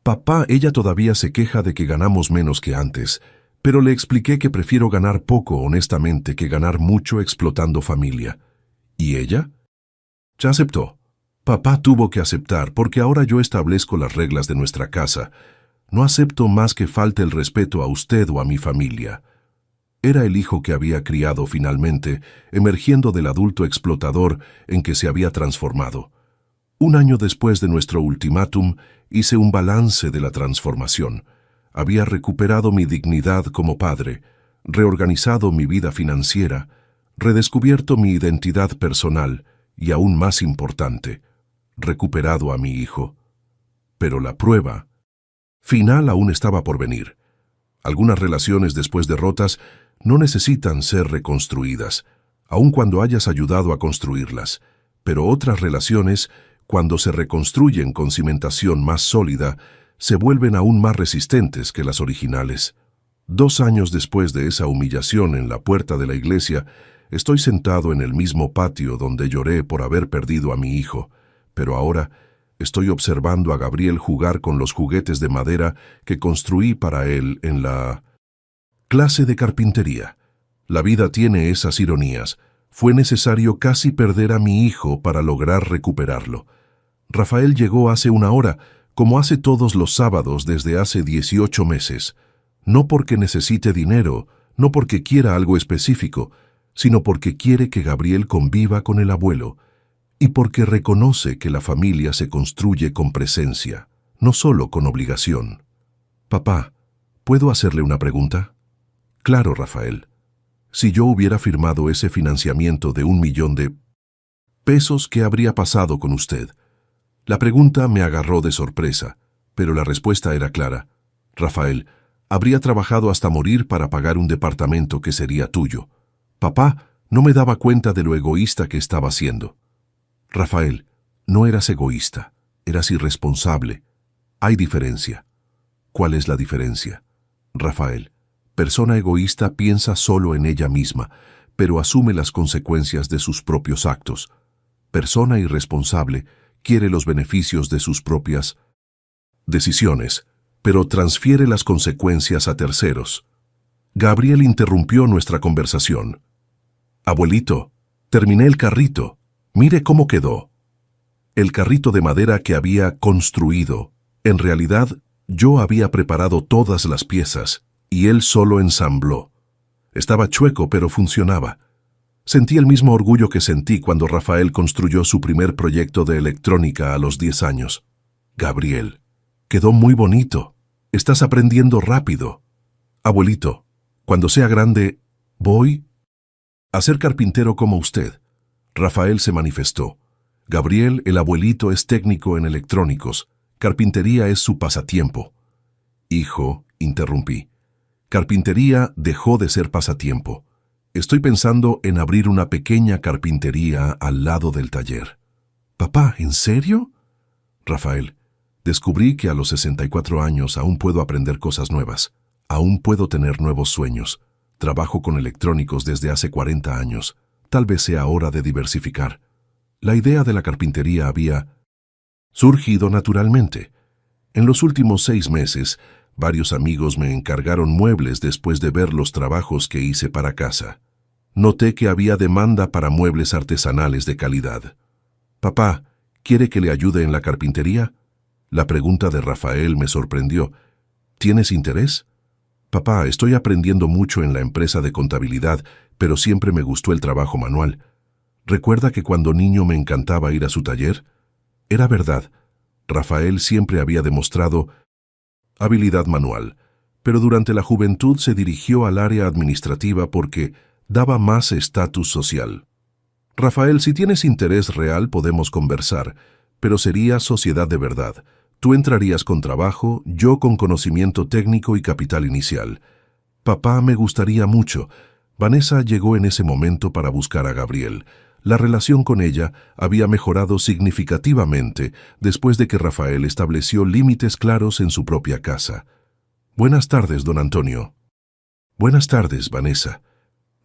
Papá, ella todavía se queja de que ganamos menos que antes, pero le expliqué que prefiero ganar poco honestamente que ganar mucho explotando familia. ¿Y ella? Ya aceptó. Papá tuvo que aceptar porque ahora yo establezco las reglas de nuestra casa. No acepto más que falte el respeto a usted o a mi familia. Era el hijo que había criado finalmente, emergiendo del adulto explotador en que se había transformado. 1 año después de nuestro ultimátum, hice un balance de la transformación. Había recuperado mi dignidad como padre, reorganizado mi vida financiera, redescubierto mi identidad personal y, aún más importante, recuperado a mi hijo. Pero la prueba final aún estaba por venir. Algunas relaciones después de rotas no necesitan ser reconstruidas, aun cuando hayas ayudado a construirlas, pero otras relaciones, cuando se reconstruyen con cimentación más sólida, se vuelven aún más resistentes que las originales. 2 años después de esa humillación en la puerta de la iglesia, estoy sentado en el mismo patio donde lloré por haber perdido a mi hijo, pero ahora estoy observando a Gabriel jugar con los juguetes de madera que construí para él en la clase de carpintería. La vida tiene esas ironías. Fue necesario casi perder a mi hijo para lograr recuperarlo. Rafael llegó hace 1 hora, como hace todos los sábados desde hace 18 meses. No porque necesite dinero, no porque quiera algo específico, sino porque quiere que Gabriel conviva con el abuelo, y porque reconoce que la familia se construye con presencia, no solo con obligación. Papá, ¿puedo hacerle una pregunta? Claro, Rafael. Si yo hubiera firmado ese financiamiento de 1 millón de pesos, ¿qué habría pasado con usted? La pregunta me agarró de sorpresa, pero la respuesta era clara. Rafael, habría trabajado hasta morir para pagar un departamento que sería tuyo. Papá, no me daba cuenta de lo egoísta que estaba siendo. Rafael, no eras egoísta, eras irresponsable. Hay diferencia. ¿Cuál es la diferencia? Rafael, persona egoísta piensa solo en ella misma, pero asume las consecuencias de sus propios actos. Persona irresponsable quiere los beneficios de sus propias decisiones, pero transfiere las consecuencias a terceros. Gabriel interrumpió nuestra conversación. Abuelito, terminé el carrito. Mire cómo quedó. El carrito de madera que había construido. En realidad, yo había preparado todas las piezas, y él solo ensambló. Estaba chueco, pero funcionaba. Sentí el mismo orgullo que sentí cuando Rafael construyó su primer proyecto de electrónica a los 10 años. Gabriel, quedó muy bonito. Estás aprendiendo rápido. Abuelito, cuando sea grande, voy a ser carpintero como usted. Rafael se manifestó. Gabriel, el abuelito, es técnico en electrónicos. Carpintería es su pasatiempo. Hijo, interrumpí. Carpintería dejó de ser pasatiempo. Estoy pensando en abrir una pequeña carpintería al lado del taller. Papá, ¿en serio? Rafael, descubrí que a los 64 años aún puedo aprender cosas nuevas. Aún puedo tener nuevos sueños. Trabajo con electrónicos desde hace 40 años. Tal vez sea hora de diversificar. La idea de la carpintería había surgido naturalmente. En los últimos 6 meses, varios amigos me encargaron muebles después de ver los trabajos que hice para casa. Noté que había demanda para muebles artesanales de calidad. «Papá, ¿quiere que le ayude en la carpintería?». La pregunta de Rafael me sorprendió. «¿Tienes interés?». «Papá, estoy aprendiendo mucho en la empresa de contabilidad, pero siempre me gustó el trabajo manual. ¿Recuerda que cuando niño me encantaba ir a su taller?». Era verdad. Rafael siempre había demostrado habilidad manual, pero durante la juventud se dirigió al área administrativa porque daba más estatus social. «Rafael, si tienes interés real podemos conversar, pero sería sociedad de verdad. Tú entrarías con trabajo, yo con conocimiento técnico y capital inicial». «Papá, me gustaría mucho». Vanessa llegó en ese momento para buscar a Gabriel. La relación con ella había mejorado significativamente después de que Rafael estableció límites claros en su propia casa. «Buenas tardes, don Antonio». «Buenas tardes, Vanessa».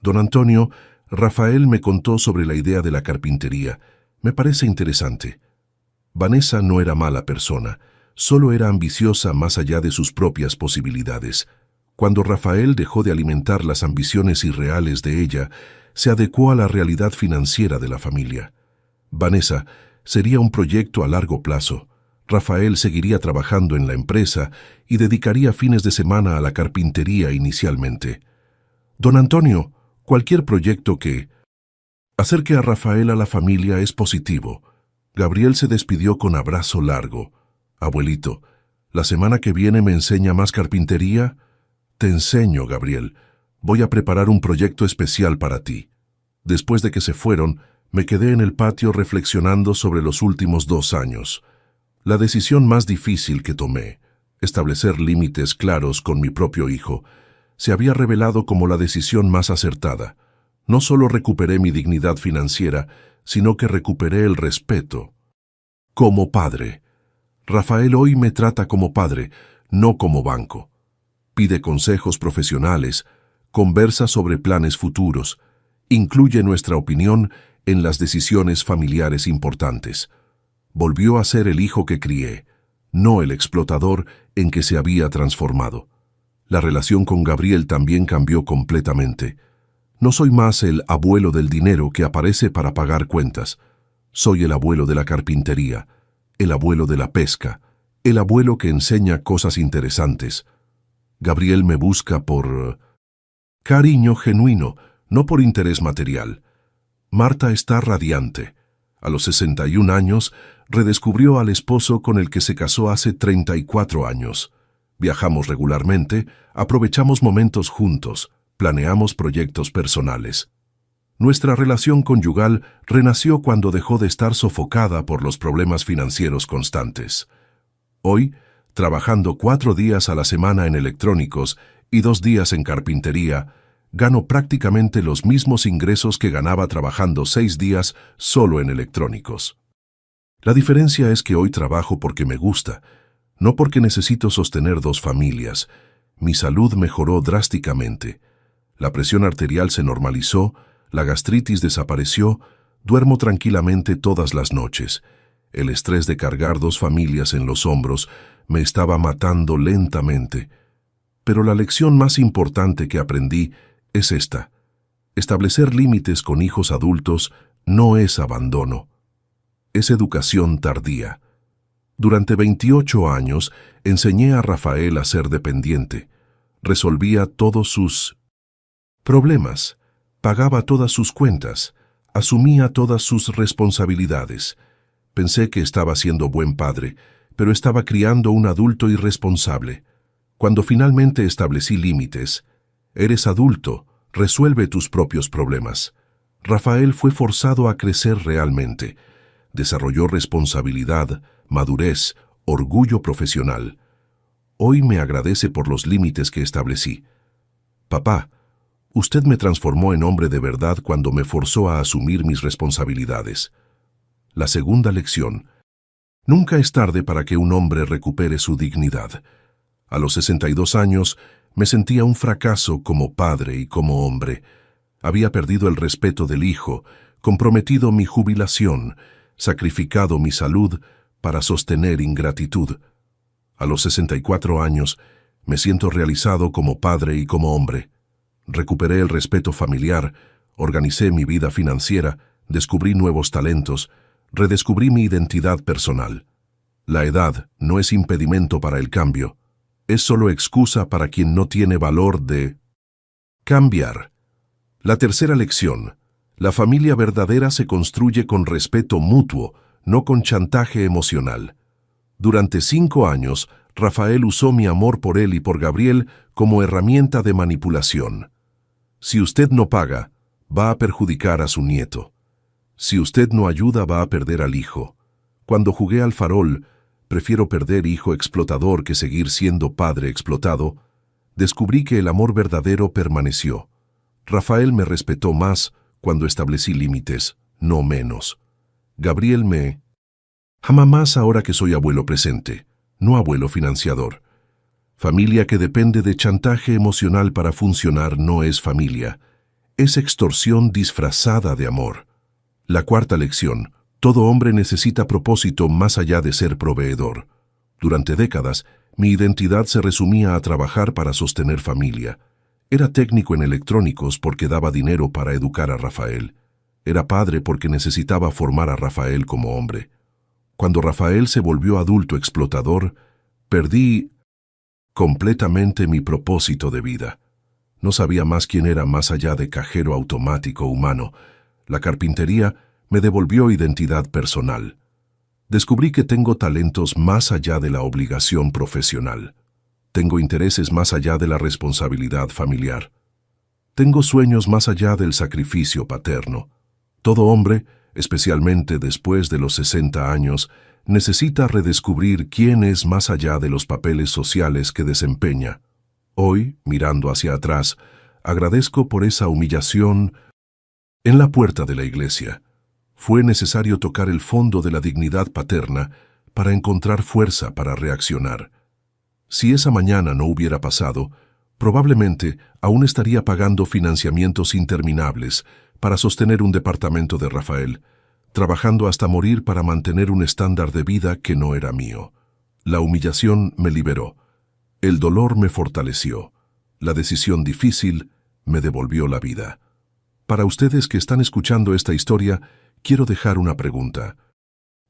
«Don Antonio, Rafael me contó sobre la idea de la carpintería. Me parece interesante». Vanessa no era mala persona, solo era ambiciosa más allá de sus propias posibilidades. Cuando Rafael dejó de alimentar las ambiciones irreales de ella, se adecuó a la realidad financiera de la familia. «Vanessa, sería un proyecto a largo plazo. Rafael seguiría trabajando en la empresa y dedicaría fines de semana a la carpintería inicialmente». «Don Antonio, cualquier proyecto que acerque a Rafael a la familia es positivo». Gabriel se despidió con abrazo largo. «Abuelito, ¿la semana que viene me enseña más carpintería?». «Te enseño, Gabriel. Voy a preparar un proyecto especial para ti». Después de que se fueron, me quedé en el patio reflexionando sobre los últimos 2 años. La decisión más difícil que tomé, establecer límites claros con mi propio hijo, se había revelado como la decisión más acertada. No solo recuperé mi dignidad financiera, sino que recuperé el respeto. Como padre. Rafael hoy me trata como padre, no como banco. Pide consejos profesionales, conversa sobre planes futuros, incluye nuestra opinión en las decisiones familiares importantes. Volvió a ser el hijo que crié, no el explotador en que se había transformado. La relación con Gabriel también cambió completamente. No soy más el abuelo del dinero que aparece para pagar cuentas. Soy el abuelo de la carpintería, el abuelo de la pesca, el abuelo que enseña cosas interesantes. Gabriel me busca por cariño genuino, no por interés material. Marta está radiante. A los 61 años, redescubrió al esposo con el que se casó hace 34 años. Viajamos regularmente, aprovechamos momentos juntos, planeamos proyectos personales. Nuestra relación conyugal renació cuando dejó de estar sofocada por los problemas financieros constantes. Hoy, trabajando 4 días a la semana en electrónicos y 2 días en carpintería, gano prácticamente los mismos ingresos que ganaba trabajando 6 días solo en electrónicos. La diferencia es que hoy trabajo porque me gusta, no porque necesito sostener 2 familias. Mi salud mejoró drásticamente. La presión arterial se normalizó, la gastritis desapareció, duermo tranquilamente todas las noches. El estrés de cargar 2 familias en los hombros me estaba matando lentamente. Pero la lección más importante que aprendí es esta: establecer límites con hijos adultos no es abandono, es educación tardía. Durante 28 años enseñé a Rafael a ser dependiente. Resolvía todos sus problemas, pagaba todas sus cuentas, asumía todas sus responsabilidades. Pensé que estaba siendo buen padre, pero estaba criando un adulto irresponsable. Cuando finalmente establecí límites: eres adulto, resuelve tus propios problemas. Rafael fue forzado a crecer realmente. Desarrolló responsabilidad, madurez, orgullo profesional. Hoy me agradece por los límites que establecí. «Papá, usted me transformó en hombre de verdad cuando me forzó a asumir mis responsabilidades». La segunda lección: nunca es tarde para que un hombre recupere su dignidad. A los 62 años me sentía un fracaso como padre y como hombre. Había perdido el respeto del hijo, comprometido mi jubilación, sacrificado mi salud para sostener ingratitud. A los 64 años me siento realizado como padre y como hombre. Recuperé el respeto familiar, Organicé mi vida financiera, descubrí nuevos talentos, redescubrí mi identidad personal. La edad no es impedimento para el cambio, es solo excusa para quien no tiene valor de cambiar. La tercera lección: la familia verdadera se construye con respeto mutuo, no con chantaje emocional. Durante 5 años, Rafael usó mi amor por él y por Gabriel como herramienta de manipulación. Si usted no paga, va a perjudicar a su nieto. Si usted no ayuda, va a perder al hijo. Cuando jugué al farol, prefiero perder hijo explotador que seguir siendo padre explotado, descubrí que el amor verdadero permaneció. Rafael me respetó más cuando establecí límites, no menos. Gabriel me ama más ahora que soy abuelo presente, no abuelo financiador. Familia que depende de chantaje emocional para funcionar no es familia, es extorsión disfrazada de amor. La cuarta lección: todo hombre necesita propósito más allá de ser proveedor. Durante décadas, mi identidad se resumía a trabajar para sostener familia. Era técnico en electrónicos porque daba dinero para educar a Rafael. Era padre porque necesitaba formar a Rafael como hombre. Cuando Rafael se volvió adulto explotador, perdí completamente mi propósito de vida. No sabía más quién era más allá de cajero automático humano. La carpintería me devolvió identidad personal. Descubrí que tengo talentos más allá de la obligación profesional. Tengo intereses más allá de la responsabilidad familiar. Tengo sueños más allá del sacrificio paterno. Todo hombre, especialmente después de los 60 años, necesita redescubrir quién es más allá de los papeles sociales que desempeña. Hoy, mirando hacia atrás, agradezco por esa humillación en la puerta de la iglesia. Fue necesario tocar el fondo de la dignidad paterna para encontrar fuerza para reaccionar. Si esa mañana no hubiera pasado, probablemente aún estaría pagando financiamientos interminables para sostener un departamento de Rafael, trabajando hasta morir para mantener un estándar de vida que no era mío. La humillación me liberó. El dolor me fortaleció. La decisión difícil me devolvió la vida. Para ustedes que están escuchando esta historia, quiero dejar una pregunta.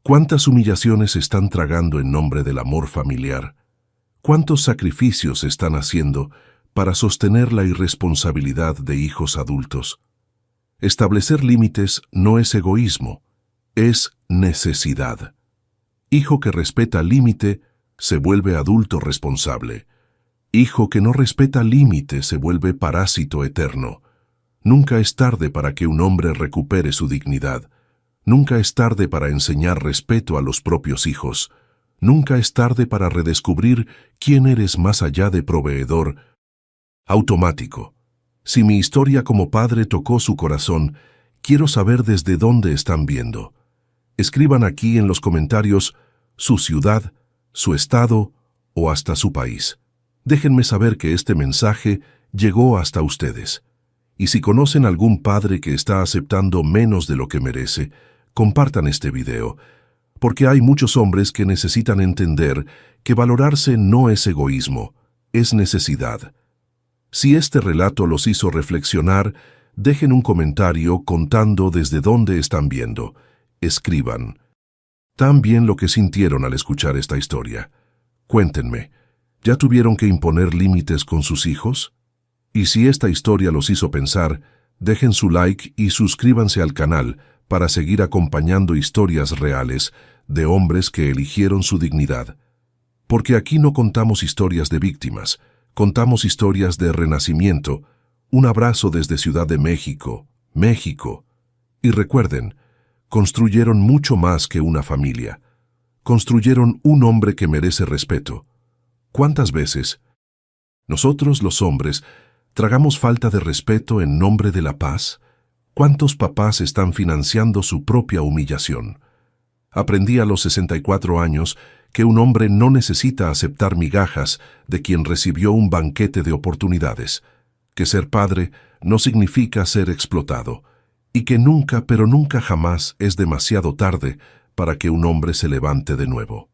¿Cuántas humillaciones están tragando en nombre del amor familiar? ¿Cuántos sacrificios están haciendo para sostener la irresponsabilidad de hijos adultos? Establecer límites no es egoísmo, es necesidad. Hijo que respeta límite se vuelve adulto responsable. Hijo que no respeta límite se vuelve parásito eterno. Nunca es tarde para que un hombre recupere su dignidad. Nunca es tarde para enseñar respeto a los propios hijos. Nunca es tarde para redescubrir quién eres más allá de proveedor automático. Si mi historia como padre tocó su corazón, quiero saber desde dónde están viendo. Escriban aquí en los comentarios su ciudad, su estado o hasta su país. Déjenme saber que este mensaje llegó hasta ustedes. Y si conocen algún padre que está aceptando menos de lo que merece, compartan este video, porque hay muchos hombres que necesitan entender que valorarse no es egoísmo, es necesidad. Si este relato los hizo reflexionar, dejen un comentario contando desde dónde están viendo. Escriban también lo que sintieron al escuchar esta historia. Cuéntenme, ¿ya tuvieron que imponer límites con sus hijos? Y si esta historia los hizo pensar, dejen su like y suscríbanse al canal para seguir acompañando historias reales de hombres que eligieron su dignidad. Porque aquí no contamos historias de víctimas, contamos historias de renacimiento. Un abrazo desde Ciudad de México, México. Y recuerden, construyeron mucho más que una familia. Construyeron un hombre que merece respeto. ¿Cuántas veces nosotros, los hombres, tragamos falta de respeto en nombre de la paz? ¿Cuántos papás están financiando su propia humillación? Aprendí a los 64 años que un hombre no necesita aceptar migajas de quien recibió un banquete de oportunidades, que ser padre no significa ser explotado, y que nunca, pero nunca jamás es demasiado tarde para que un hombre se levante de nuevo.